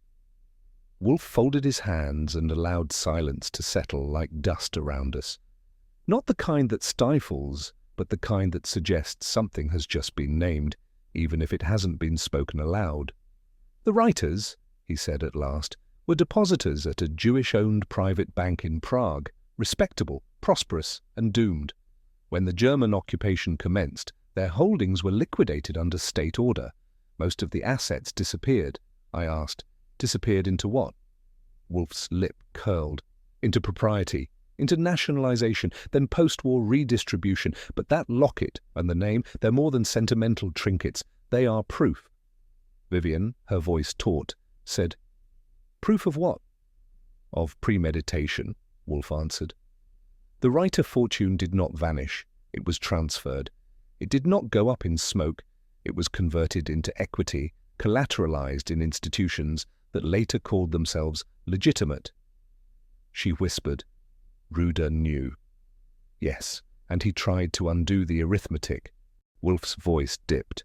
Wolfe folded his hands and allowed silence to settle like dust around us. Not the kind that stifles, but the kind that suggests something has just been named, even if it hasn't been spoken aloud. The writers, he said at last, were depositors at a Jewish-owned private bank in Prague, respectable, prosperous, and doomed. When the German occupation commenced, their holdings were liquidated under state order. Most of the assets disappeared. I asked, disappeared into what? Wolfe's lip curled. Into propriety, into nationalization, then post-war redistribution. But that locket and the name, they're more than sentimental trinkets. They are proof. Vivien, her voice taut, said, "Proof of what?" "Of premeditation," Wolfe answered. The writer fortune did not vanish. It was transferred. It did not go up in smoke. It was converted into equity, collateralized in institutions that later called themselves legitimate. She whispered, "Ruder knew." Yes, and he tried to undo the arithmetic. Wolfe's voice dipped.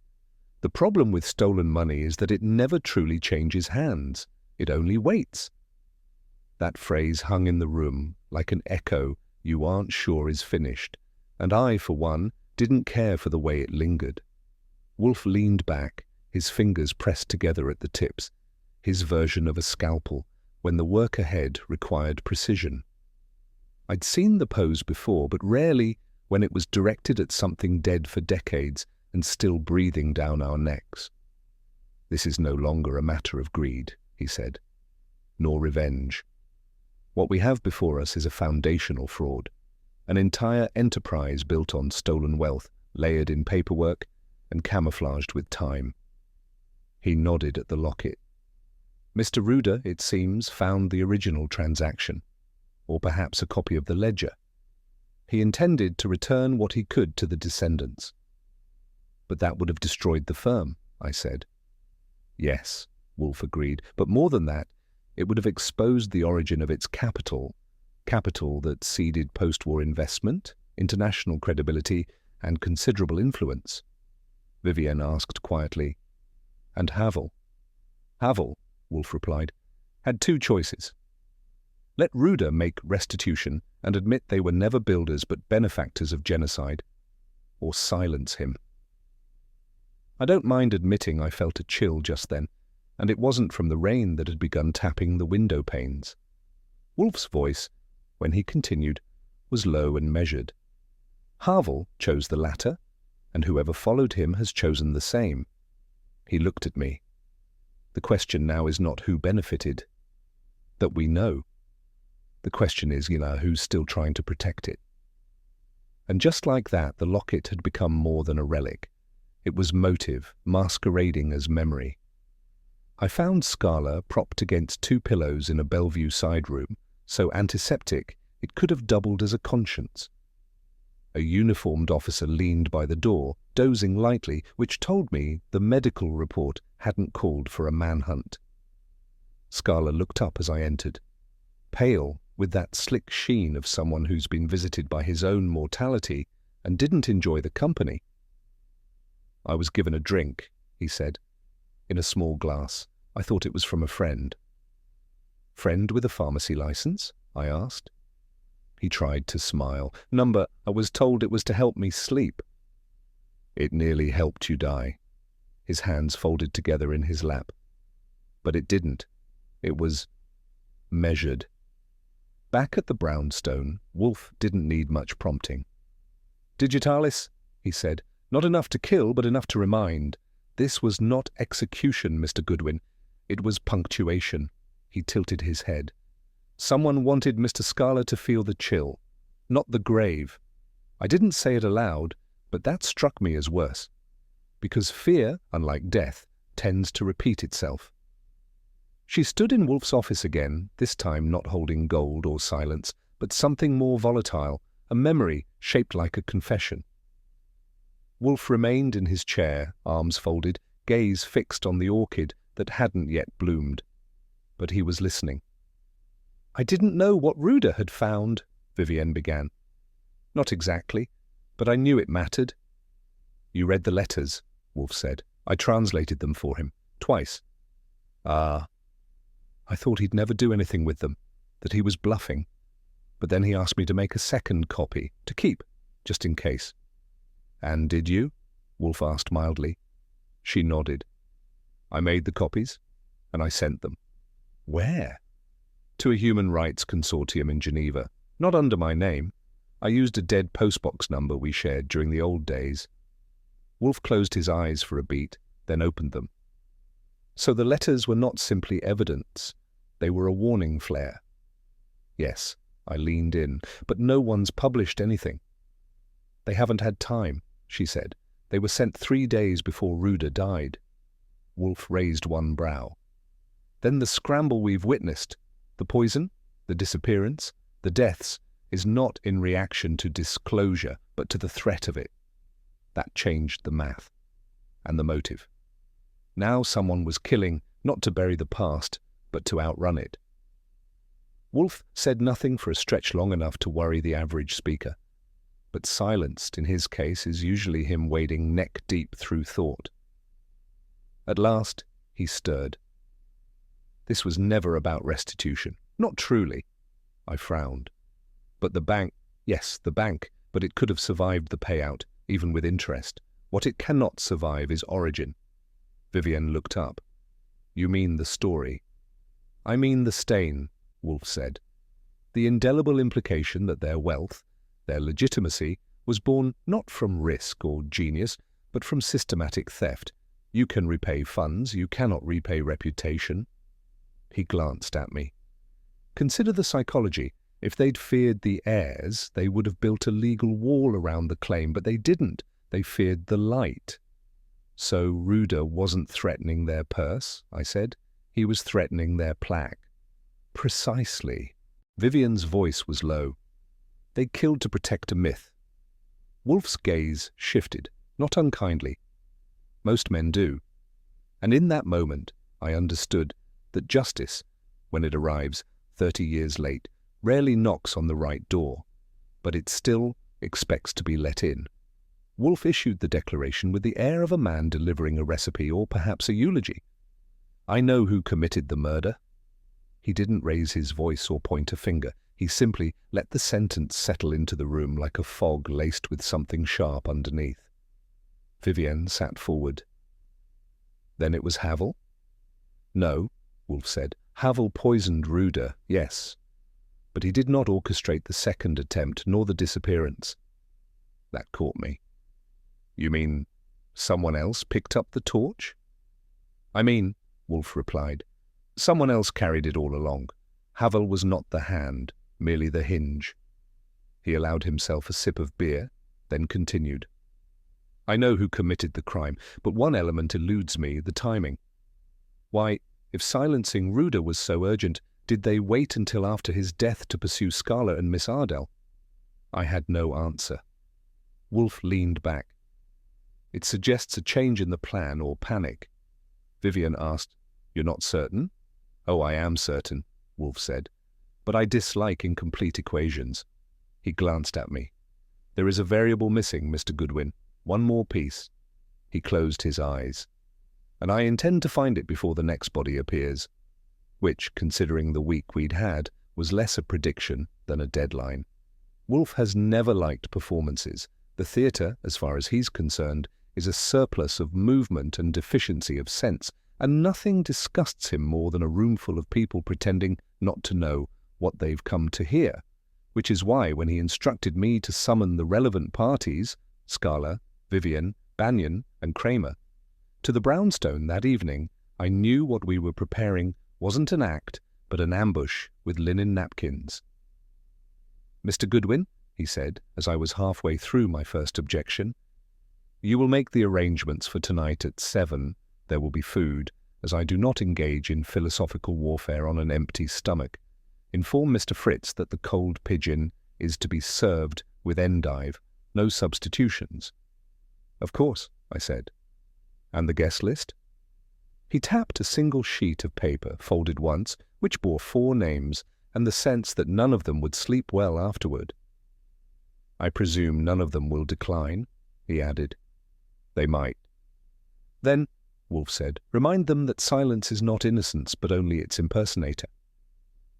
The problem with stolen money is that it never truly changes hands. It only waits. That phrase hung in the room like an echo you aren't sure is finished, and I, for one, didn't care for the way it lingered. Wolfe leaned back, his fingers pressed together at the tips, his version of a scalpel, when the work ahead required precision. I'd seen the pose before, but rarely when it was directed at something dead for decades and still breathing down our necks. "This is no longer a matter of greed," he said, "nor revenge. What we have before us is a foundational fraud, an entire enterprise built on stolen wealth, layered in paperwork and camouflaged with time." He nodded at the locket. "Mr. Ruder, it seems, found the original transaction, or perhaps a copy of the ledger. He intended to return what he could to the descendants." "But that would have destroyed the firm," I said. "Yes," Wolfe agreed, "but more than that, it would have exposed the origin of its capital that seeded post-war investment, international credibility, and considerable influence." Vivien asked quietly, "And Havel?" "Havel," Wolfe replied, "had two choices. Let Ruder make restitution and admit they were never builders but benefactors of genocide, or silence him." I don't mind admitting I felt a chill just then, and it wasn't from the rain that had begun tapping the window panes. Wolfe's voice, when he continued, was low and measured. "Havel chose the latter, and whoever followed him has chosen the same." He looked at me. "The question now is not who benefited, that we know. The question is, who's still trying to protect it." And just like that, the locket had become more than a relic. It was motive, masquerading as memory. I found Scala propped against two pillows in a Bellevue side room, so antiseptic it could have doubled as a conscience. A uniformed officer leaned by the door, dozing lightly, which told me the medical report hadn't called for a manhunt. Scala looked up as I entered, pale, with that slick sheen of someone who's been visited by his own mortality and didn't enjoy the company. "I was given a drink," he said, "in a small glass. I thought it was from a friend." "Friend with a pharmacy license?" I asked. He tried to smile. I was told it was to help me sleep." "It nearly helped you die." His hands folded together in his lap. "But it didn't. It was measured." Back at the brownstone, Wolfe didn't need much prompting. "Digitalis," he said, "not enough to kill, but enough to remind. This was not execution, Mr. Goodwin. It was punctuation." He tilted his head. "Someone wanted Mr. Scala to feel the chill, not the grave. I didn't say it aloud, but that struck me as worse. Because fear, unlike death, tends to repeat itself." She stood in Wolfe's office again, this time not holding gold or silence, but something more volatile, a memory shaped like a confession. Wolfe remained in his chair, arms folded, gaze fixed on the orchid that hadn't yet bloomed. But he was listening. "I didn't know what Ruder had found," Vivien began. Not exactly, but I knew it mattered. You read the letters, Wolfe said. I translated them for him, twice. Ah. I thought he'd never do anything with them, that he was bluffing. But then he asked me to make a second copy, to keep, just in case. And did you? Wolfe asked mildly. She nodded. I made the copies, and I sent them. Where? To a human rights consortium in Geneva, not under my name. I used a dead postbox number we shared during the old days. Wolfe closed his eyes for a beat, then opened them. So the letters were not simply evidence, they were a warning flare. Yes, I leaned in, but no one's published anything. They haven't had time, she said. They were sent 3 days before Ruda died. Wolfe raised one brow. Then the scramble we've witnessed, the poison, the disappearance, the deaths, is not in reaction to disclosure, but to the threat of it. That changed the math and the motive. Now someone was killing, not to bury the past, but to outrun it. Wolfe said nothing for a stretch long enough to worry the average speaker. But silenced, in his case, is usually him wading neck-deep through thought. At last, he stirred. This was never about restitution. Not truly. I frowned. But the bank, yes, the bank, but it could have survived the payout, even with interest. What it cannot survive is origin. Vivien looked up. You mean the story? I mean the stain, Wolfe said. The indelible implication that their wealth, their legitimacy, was born not from risk or genius, but from systematic theft. You can repay funds, you cannot repay reputation. He glanced at me. Consider the psychology. If they'd feared the heirs, they would have built a legal wall around the claim, but they didn't. They feared the light. So Ruda wasn't threatening their purse, I said. He was threatening their plaque. Precisely. Vivien's voice was low. They killed to protect a myth. Wolfe's gaze shifted, not unkindly. Most men do. And in that moment, I understood that justice, when it arrives 30 years late, rarely knocks on the right door, but it still expects to be let in. Wolfe issued the declaration with the air of a man delivering a recipe or perhaps a eulogy. I know who committed the murder. He didn't raise his voice or point a finger. He simply let the sentence settle into the room like a fog laced with something sharp underneath. Vivien sat forward. Then it was Havel? No, Wolfe said. Havel poisoned Ruda, yes. But he did not orchestrate the second attempt, nor the disappearance. That caught me. You mean someone else picked up the torch? I mean, Wolfe replied, someone else carried it all along. Havel was not the hand, merely the hinge. He allowed himself a sip of beer, then continued. I know who committed the crime, but one element eludes me, the timing. Why, if silencing Ruda was so urgent, did they wait until after his death to pursue Scala and Miss Ardell? I had no answer. Wolfe leaned back. It suggests a change in the plan or panic. Vivien asked, You're not certain? Oh, I am certain, Wolfe said. But I dislike incomplete equations. He glanced at me. There is a variable missing, Mr. Goodwin. One more piece. He closed his eyes. And I intend to find it before the next body appears. Which, considering the week we'd had, was less a prediction than a deadline. Wolfe has never liked performances. The theatre, as far as he's concerned, is a surplus of movement and deficiency of sense, and nothing disgusts him more than a roomful of people pretending not to know what they've come to hear, which is why when he instructed me to summon the relevant parties, Scala, Vivien, Banyan, and Kramer, to the brownstone that evening, I knew what we were preparing wasn't an act, but an ambush with linen napkins. Mr. Goodwin, he said, as I was halfway through my first objection, you will make the arrangements for tonight at 7. There will be food, as I do not engage in philosophical warfare on an empty stomach. Inform Mr. Fritz that the cold pigeon is to be served with endive, no substitutions. Of course, I said. And the guest list? He tapped a single sheet of paper, folded once, which bore 4 names, and the sense that none of them would sleep well afterward. I presume none of them will decline, he added. They might. Then, Wolfe said, remind them that silence is not innocence but only its impersonator.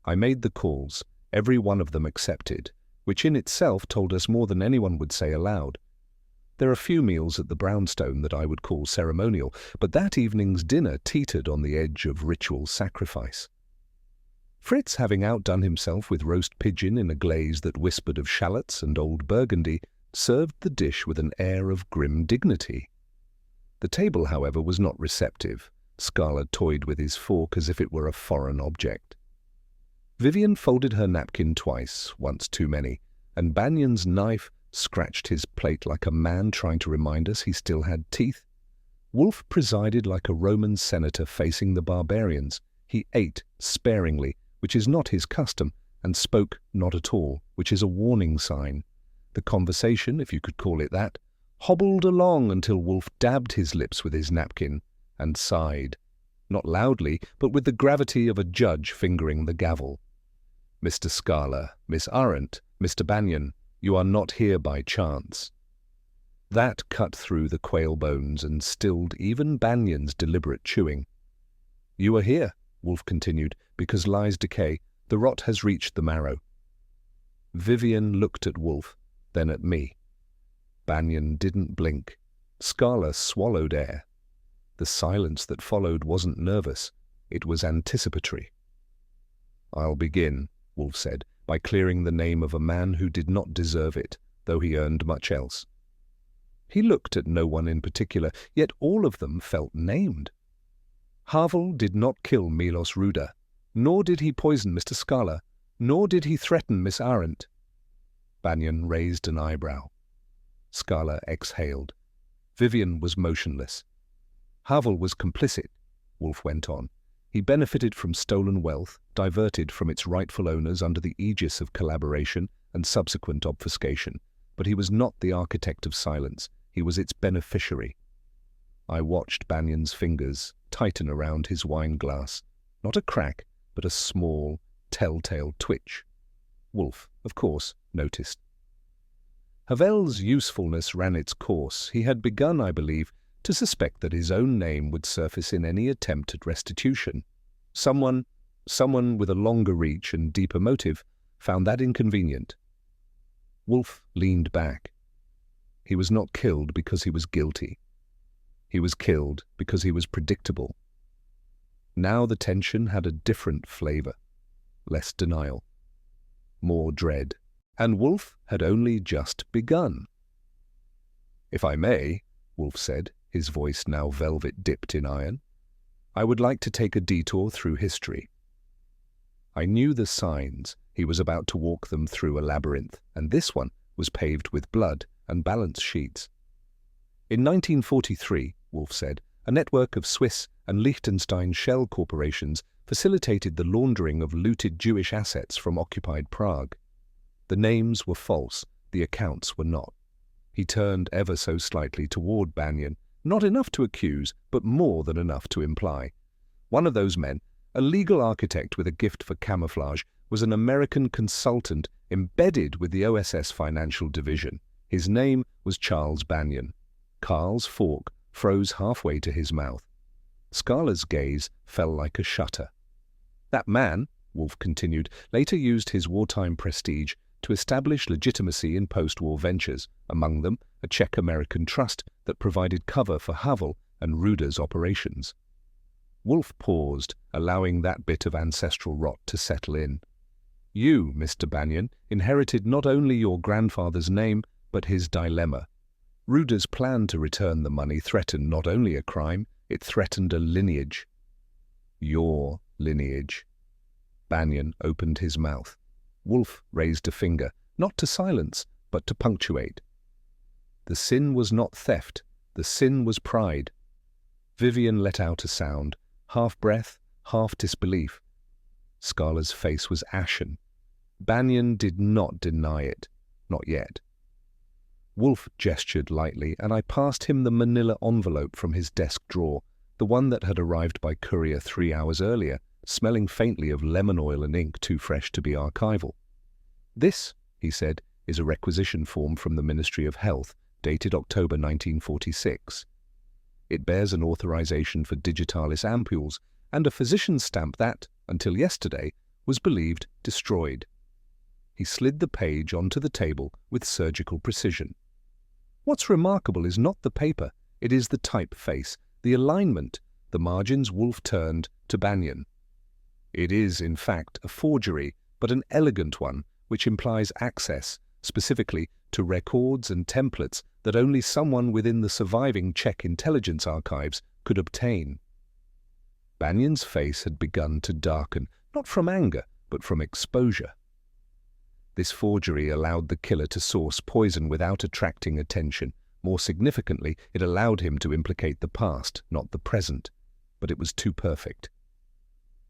I made the calls, every one of them accepted, which in itself told us more than anyone would say aloud. There are few meals at the brownstone that I would call ceremonial, but that evening's dinner teetered on the edge of ritual sacrifice. Fritz, having outdone himself with roast pigeon in a glaze that whispered of shallots and old Burgundy, served the dish with an air of grim dignity. The table, however, was not receptive. Scala toyed with his fork as if it were a foreign object. Vivien folded her napkin twice, once too many, and Banyan's knife scratched his plate like a man trying to remind us he still had teeth. Wolfe presided like a Roman senator facing the barbarians. He ate sparingly, which is not his custom, and spoke not at all, which is a warning sign. The conversation, if you could call it that, hobbled along until Wolfe dabbed his lips with his napkin and sighed, not loudly, but with the gravity of a judge fingering the gavel. Mr. Scala, Miss Arendt, Mr. Banyan, you are not here by chance. That cut through the quail bones and stilled even Banyan's deliberate chewing. You are here, Wolfe continued, because lies decay. The rot has reached the marrow. Vivien looked at Wolfe, then at me. Banyan didn't blink. Scala swallowed air. The silence that followed wasn't nervous. It was anticipatory. I'll begin, Wolfe said, by clearing the name of a man who did not deserve it, though he earned much else. He looked at no one in particular, yet all of them felt named. Havel did not kill Milos Ruda, nor did he poison Mr. Scala, nor did he threaten Miss Arendt. Banyan raised an eyebrow. Scala exhaled. Vivien was motionless. Havel was complicit, Wolfe went on. He benefited from stolen wealth, diverted from its rightful owners under the aegis of collaboration and subsequent obfuscation, but he was not the architect of silence. He was its beneficiary. I watched Banyan's fingers tighten around his wine glass. Not a crack, but a small, telltale twitch. Wolfe, of course, noticed. Havel's usefulness ran its course. He had begun, I believe, to suspect that his own name would surface in any attempt at restitution. Someone with a longer reach and deeper motive found that inconvenient. Wolfe leaned back. He was not killed because he was guilty. He was killed because he was predictable. Now the tension had a different flavor, less denial, more dread, and Wolfe had only just begun. If I may, Wolfe said, his voice now velvet dipped in iron, I would like to take a detour through history. I knew the signs. He was about to walk them through a labyrinth, and this one was paved with blood and balance sheets. In 1943, Wolfe said, a network of Swiss and Liechtenstein shell corporations facilitated the laundering of looted Jewish assets from occupied Prague. The names were false, the accounts were not. He turned ever so slightly toward Banyan, not enough to accuse, but more than enough to imply. One of those men, a legal architect with a gift for camouflage, was an American consultant embedded with the OSS Financial Division. His name was Charles Banyan. Carl's fork froze halfway to his mouth. Scala's gaze fell like a shutter. That man, Wolfe continued, later used his wartime prestige to establish legitimacy in post-war ventures, among them a Czech-American trust that provided cover for Havel and Ruda's operations. Wolfe paused, allowing that bit of ancestral rot to settle in. You, Mr. Banyan, inherited not only your grandfather's name, but his dilemma. Ruda's plan to return the money threatened not only a crime, it threatened a lineage. Your lineage. Banyan opened his mouth. Wolfe raised a finger, not to silence, but to punctuate. The sin was not theft, the sin was pride. Vivien let out a sound, half breath, half disbelief. Scala's face was ashen. Banyan did not deny it, not yet. Wolfe gestured lightly, and I passed him the manila envelope from his desk drawer, the one that had arrived by courier 3 hours earlier, smelling faintly of lemon oil and ink too fresh to be archival. This, he said, is a requisition form from the Ministry of Health, dated October 1946. It bears an authorization for digitalis ampules and a physician's stamp that, until yesterday, was believed destroyed. He slid the page onto the table with surgical precision. What's remarkable is not the paper, it is the typeface, the alignment, the margins Wolfe turned to Vivien. It is, in fact, a forgery, but an elegant one, which implies access, specifically to records and templates that only someone within the surviving Czech intelligence archives could obtain. Vivien's face had begun to darken, not from anger, but from exposure. This forgery allowed the killer to source poison without attracting attention. More significantly, it allowed him to implicate the past, not the present. But it was too perfect.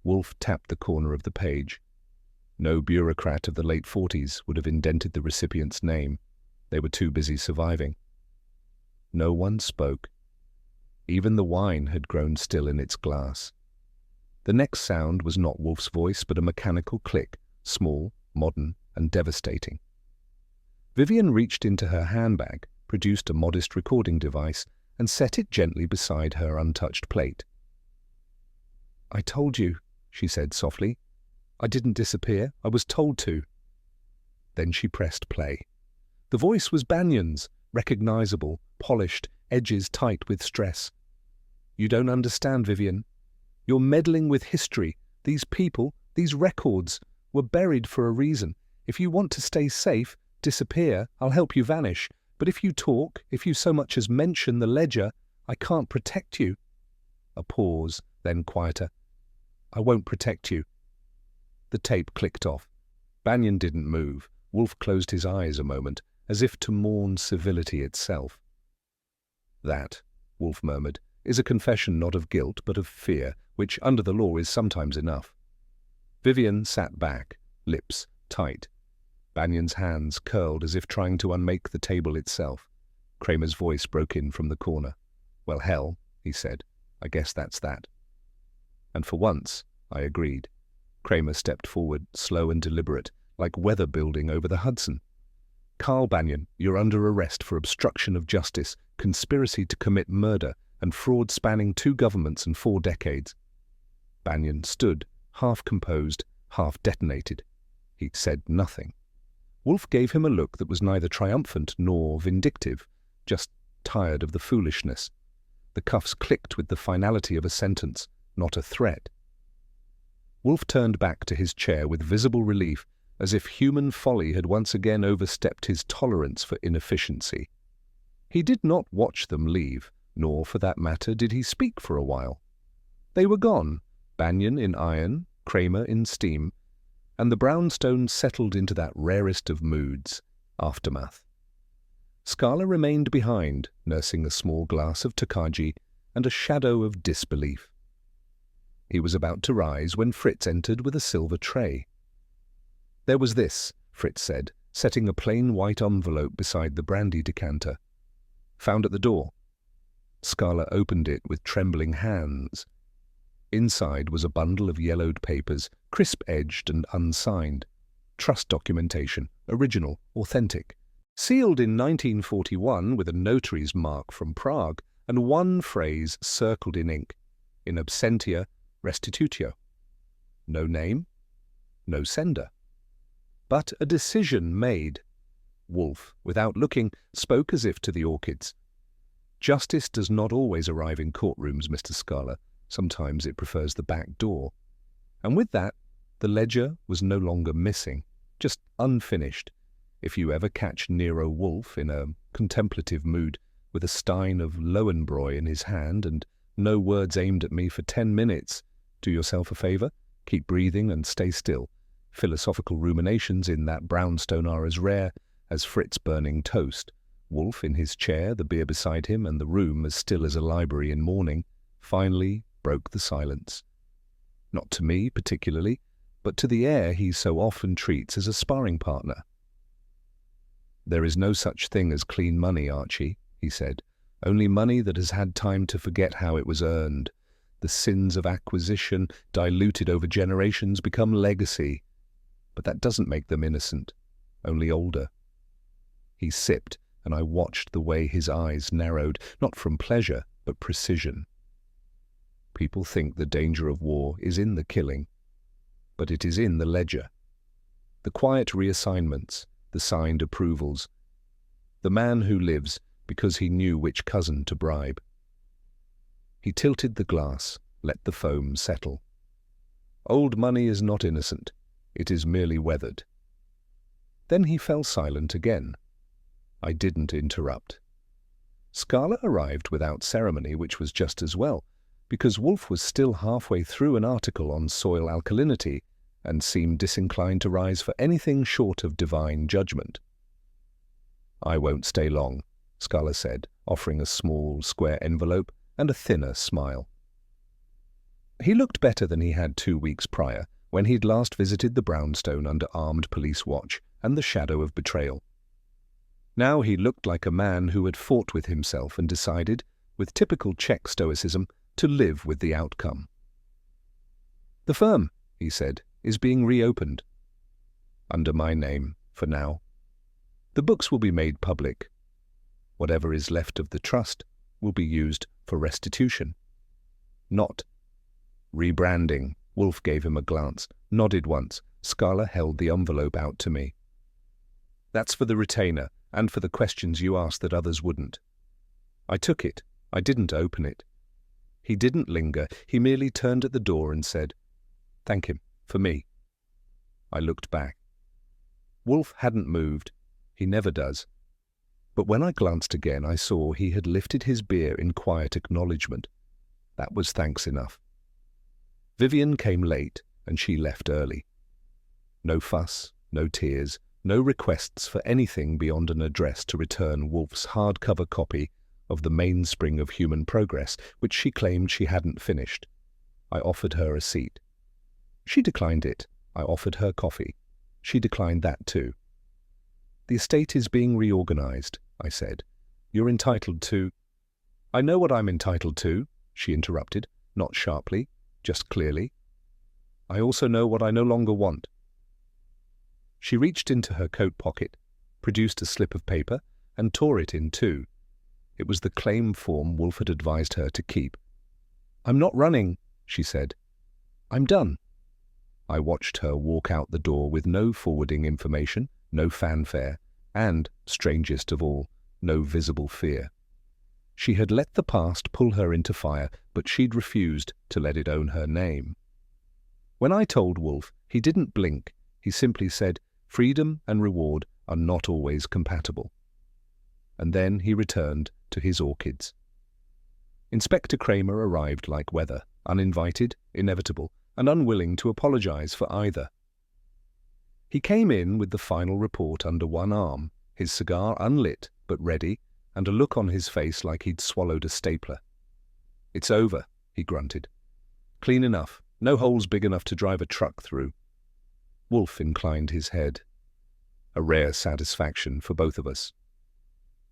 Wolfe tapped the corner of the page. No bureaucrat of the late 40s would have indented the recipient's name. They were too busy surviving. No one spoke. Even the wine had grown still in its glass. The next sound was not Wolfe's voice, but a mechanical click, small, modern, and devastating. Vivien reached into her handbag, produced a modest recording device, and set it gently beside her untouched plate. "I told you," she said softly. "I didn't disappear. I was told to." Then she pressed play. The voice was Vivien's, recognizable, polished, edges tight with stress. "You don't understand, Vivien. You're meddling with history. These people, these records, were buried for a reason. If you want to stay safe, disappear, I'll help you vanish. But if you talk, if you so much as mention the ledger, I can't protect you." A pause, then quieter. "I won't protect you." The tape clicked off. Vivien didn't move. Wolfe closed his eyes a moment, as if to mourn civility itself. "That," Wolfe murmured, "is a confession not of guilt but of fear, which under the law is sometimes enough." Vivien sat back, lips tight. Vivien's hands curled as if trying to unmake the table itself. Kramer's voice broke in from the corner. "Well, hell," he said. "I guess that's that." And for once, I agreed. Kramer stepped forward, slow and deliberate, like weather building over the Hudson. "Carl Vivien, you're under arrest for obstruction of justice, conspiracy to commit murder, and fraud spanning 2 governments and 4 decades. Vivien stood, half composed, half detonated. He said nothing. Wolfe gave him a look that was neither triumphant nor vindictive, just tired of the foolishness. The cuffs clicked with the finality of a sentence, not a threat. Wolfe turned back to his chair with visible relief, as if human folly had once again overstepped his tolerance for inefficiency. He did not watch them leave, nor, for that matter, did he speak for a while. They were gone, Vivien in iron, Kramer in steam, and the brownstone settled into that rarest of moods, aftermath. Scala remained behind, nursing a small glass of Tokaji and a shadow of disbelief. He was about to rise when Fritz entered with a silver tray. "There was this," Fritz said, setting a plain white envelope beside the brandy decanter. "Found at the door." Scala opened it with trembling hands. Inside was a bundle of yellowed papers, crisp-edged and unsigned. Trust documentation, original, authentic. Sealed in 1941 with a notary's mark from Prague, and one phrase circled in ink: in absentia restitutio. No name, no sender. But a decision made. Wolfe, without looking, spoke as if to the orchids. "Justice does not always arrive in courtrooms, Mr. Scala. Sometimes it prefers the back door." And with that, the ledger was no longer missing, just unfinished. If you ever catch Nero Wolfe in a contemplative mood, with a stein of Lowenbräu in his hand and no words aimed at me for 10 minutes, do yourself a favor, keep breathing and stay still. Philosophical ruminations in that brownstone are as rare as Fritz burning toast. Wolfe in his chair, the beer beside him, and the room as still as a library in morning, finally broke the silence. Not to me particularly, but to the air he so often treats as a sparring partner. "There is no such thing as clean money, Archie," he said. "Only money that has had time to forget how it was earned. The sins of acquisition, diluted over generations, become legacy. But that doesn't make them innocent, only older. He sipped, and I watched the way his eyes narrowed, not from pleasure, but precision. People think the danger of war is in the killing, but it is in the ledger. The quiet reassignments, the signed approvals. The man who lives because he knew which cousin to bribe. He tilted the glass, let the foam settle. Old money is not innocent. It is merely weathered. Then he fell silent again. I didn't interrupt. Scala arrived without ceremony, which was just as well, because Wolfe was still halfway through an article on soil alkalinity and seemed disinclined to rise for anything short of divine judgment. "I won't stay long," Scala said, offering a small, square envelope and a thinner smile. He looked better than he had 2 weeks prior, when he'd last visited the brownstone under armed police watch and the shadow of betrayal. Now he looked like a man who had fought with himself and decided, with typical Czech stoicism, to live with the outcome. "The firm," he said, "is being reopened. Under my name, for now. The books will be made public. Whatever is left of the trust will be used for restitution. Not rebranding." Wolfe gave him a glance, nodded once. Scala held the envelope out to me. "That's for the retainer, and for the questions you asked that others wouldn't." I took it. I didn't open it. He didn't linger. He merely turned at the door and said, "Thank him, for me." I looked back. Wolfe hadn't moved. He never does. But when I glanced again, I saw he had lifted his beer in quiet acknowledgement. That was thanks enough. Vivien came late, and she left early. No fuss, no tears, no requests for anything beyond an address to return Wolfe's hardcover copy of The Mainspring of Human Progress, which she claimed she hadn't finished. I offered her a seat. She declined it. I offered her coffee. She declined that too. "The estate is being reorganized," I said. "You're entitled to—" "I know what I'm entitled to," she interrupted, not sharply, just clearly. "I also know what I no longer want." She reached into her coat pocket, produced a slip of paper, and tore it in two. It was the claim form Wolfe had advised her to keep. "I'm not running," she said. "I'm done." I watched her walk out the door with no forwarding information, no fanfare, and, strangest of all, no visible fear. She had let the past pull her into fire, but she'd refused to let it own her name. When I told Wolfe, he didn't blink. He simply said, "Freedom and reward are not always compatible." And then he returned to his orchids. Inspector Kramer arrived like weather, uninvited, inevitable, and unwilling to apologize for either. He came in with the final report under one arm, his cigar unlit but ready, and a look on his face like he'd swallowed a stapler. "It's over," he grunted. "Clean enough. No holes big enough to drive a truck through." Wolfe inclined his head. A rare satisfaction for both of us.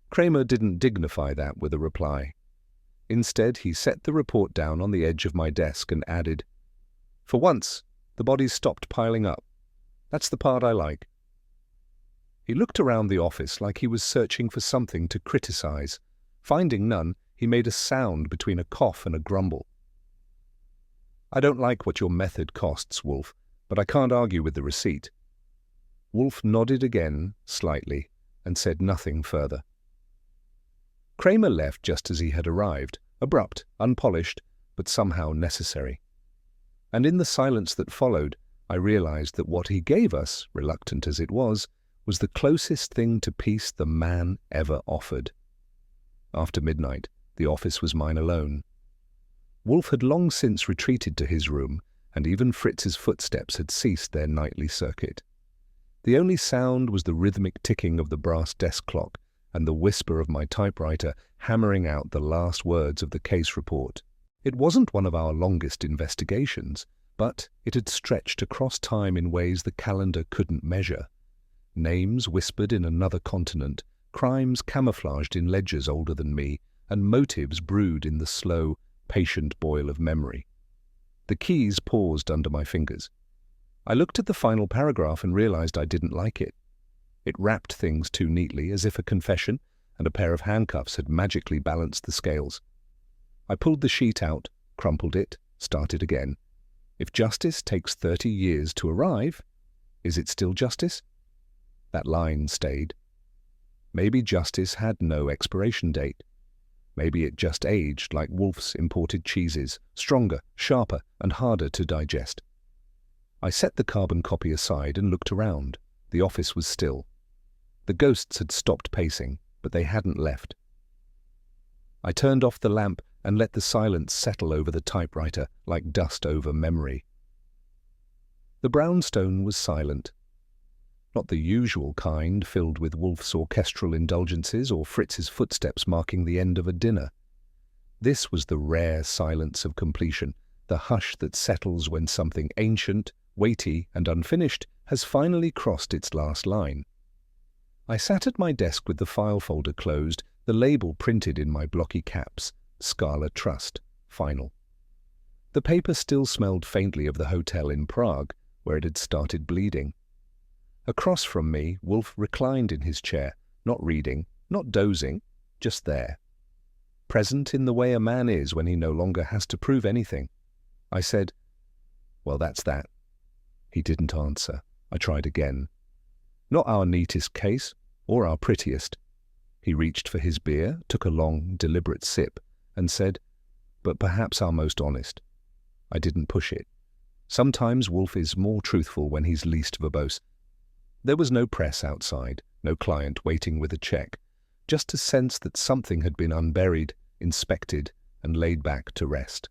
Kramer didn't dignify that with a reply. Instead, he set the report down on the edge of my desk and added, "For once, the bodies stopped piling up. That's the part I like." He looked around the office like he was searching for something to criticize. Finding none, he made a sound between a cough and a grumble. "I don't like what your method costs, Wolfe, but I can't argue with the receipt." Wolfe nodded again, slightly, and said nothing further. Kramer left just as he had arrived, abrupt, unpolished, but somehow necessary. And in the silence that followed, I realized that what he gave us, reluctant as it was the closest thing to peace the man ever offered. After midnight, the office was mine alone. Wolfe had long since retreated to his room, and even Fritz's footsteps had ceased their nightly circuit. The only sound was the rhythmic ticking of the brass desk clock and the whisper of my typewriter hammering out the last words of the case report. It wasn't one of our longest investigations, but it had stretched across time in ways the calendar couldn't measure. Names whispered in another continent, crimes camouflaged in ledgers older than me, and motives brewed in the slow, patient boil of memory. The keys paused under my fingers. I looked at the final paragraph and realized I didn't like it. It wrapped things too neatly, as if a confession and a pair of handcuffs had magically balanced the scales. I pulled the sheet out, crumpled it, started again. If justice takes 30 years to arrive, is it still justice? That line stayed. Maybe justice had no expiration date. Maybe it just aged like Wolfe's imported cheeses, stronger, sharper, and harder to digest. I set the carbon copy aside and looked around. The office was still. The ghosts had stopped pacing, but they hadn't left. I turned off the lamp and let the silence settle over the typewriter like dust over memory. The brownstone was silent. Not the usual kind filled with Wolfe's orchestral indulgences or Fritz's footsteps marking the end of a dinner. This was the rare silence of completion, the hush that settles when something ancient, weighty, and unfinished has finally crossed its last line. I sat at my desk with the file folder closed, the label printed in my blocky caps, Scala Trust, Final. The paper still smelled faintly of the hotel in Prague, where it had started bleeding. Across from me, Wolfe reclined in his chair, not reading, not dozing, just there. Present in the way a man is when he no longer has to prove anything. I said, "Well, that's that." He didn't answer. I tried again. "Not our neatest case, or our prettiest." He reached for his beer, took a long, deliberate sip, and said, "But perhaps our most honest." I didn't push it. Sometimes Wolfe is more truthful when he's least verbose. There was no press outside, no client waiting with a check, just a sense that something had been unburied, inspected, and laid back to rest.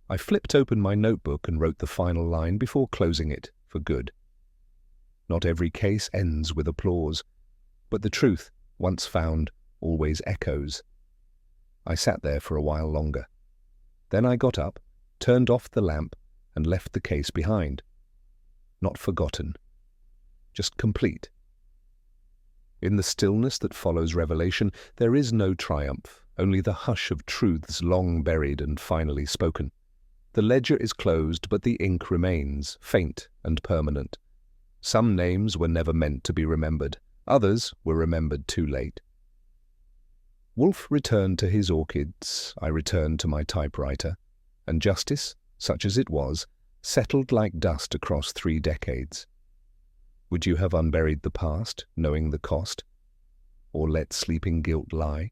I flipped open my notebook and wrote the final line before closing it for good. Not every case ends with applause, but the truth, once found, always echoes. I sat there for a while longer. Then I got up, turned off the lamp, and left the case behind. Not forgotten, just complete. In the stillness that follows revelation, there is no triumph, only the hush of truths long buried and finally spoken. The ledger is closed, but the ink remains, faint and permanent. Some names were never meant to be remembered. Others were remembered too late. Wolfe returned to his orchids. I returned to my typewriter. And justice, such as it was, settled like dust across 3 decades. Would you have unburied the past, knowing the cost? Or let sleeping guilt lie?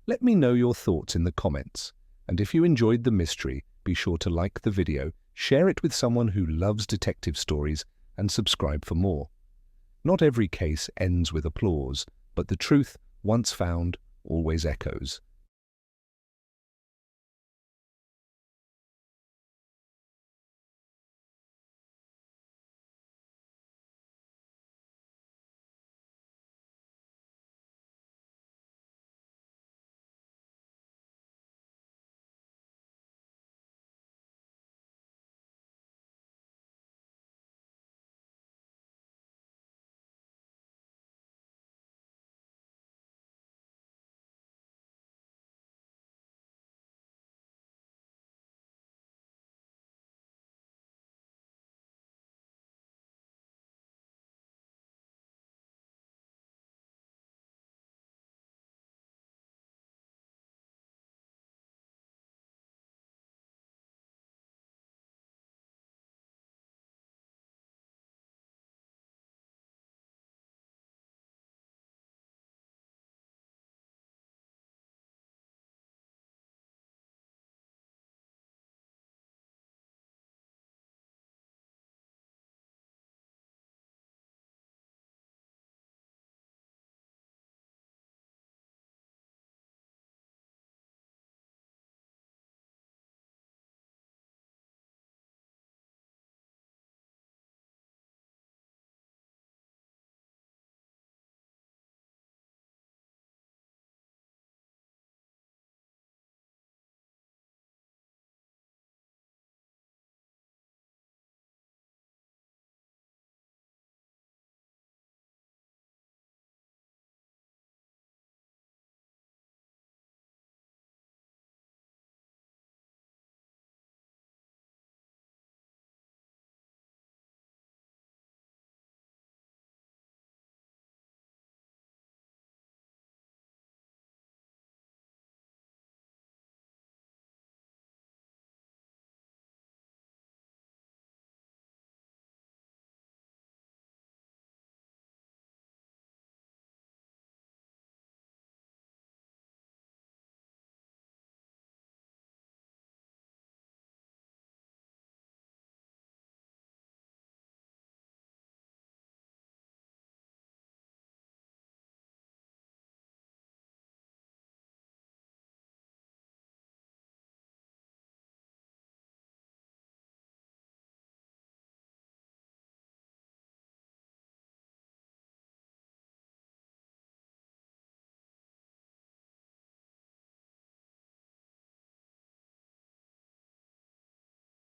Let me know your thoughts in the comments. And if you enjoyed the mystery, be sure to like the video, share it with someone who loves detective stories, and subscribe for more. Not every case ends with applause, but the truth, once found, always echoes.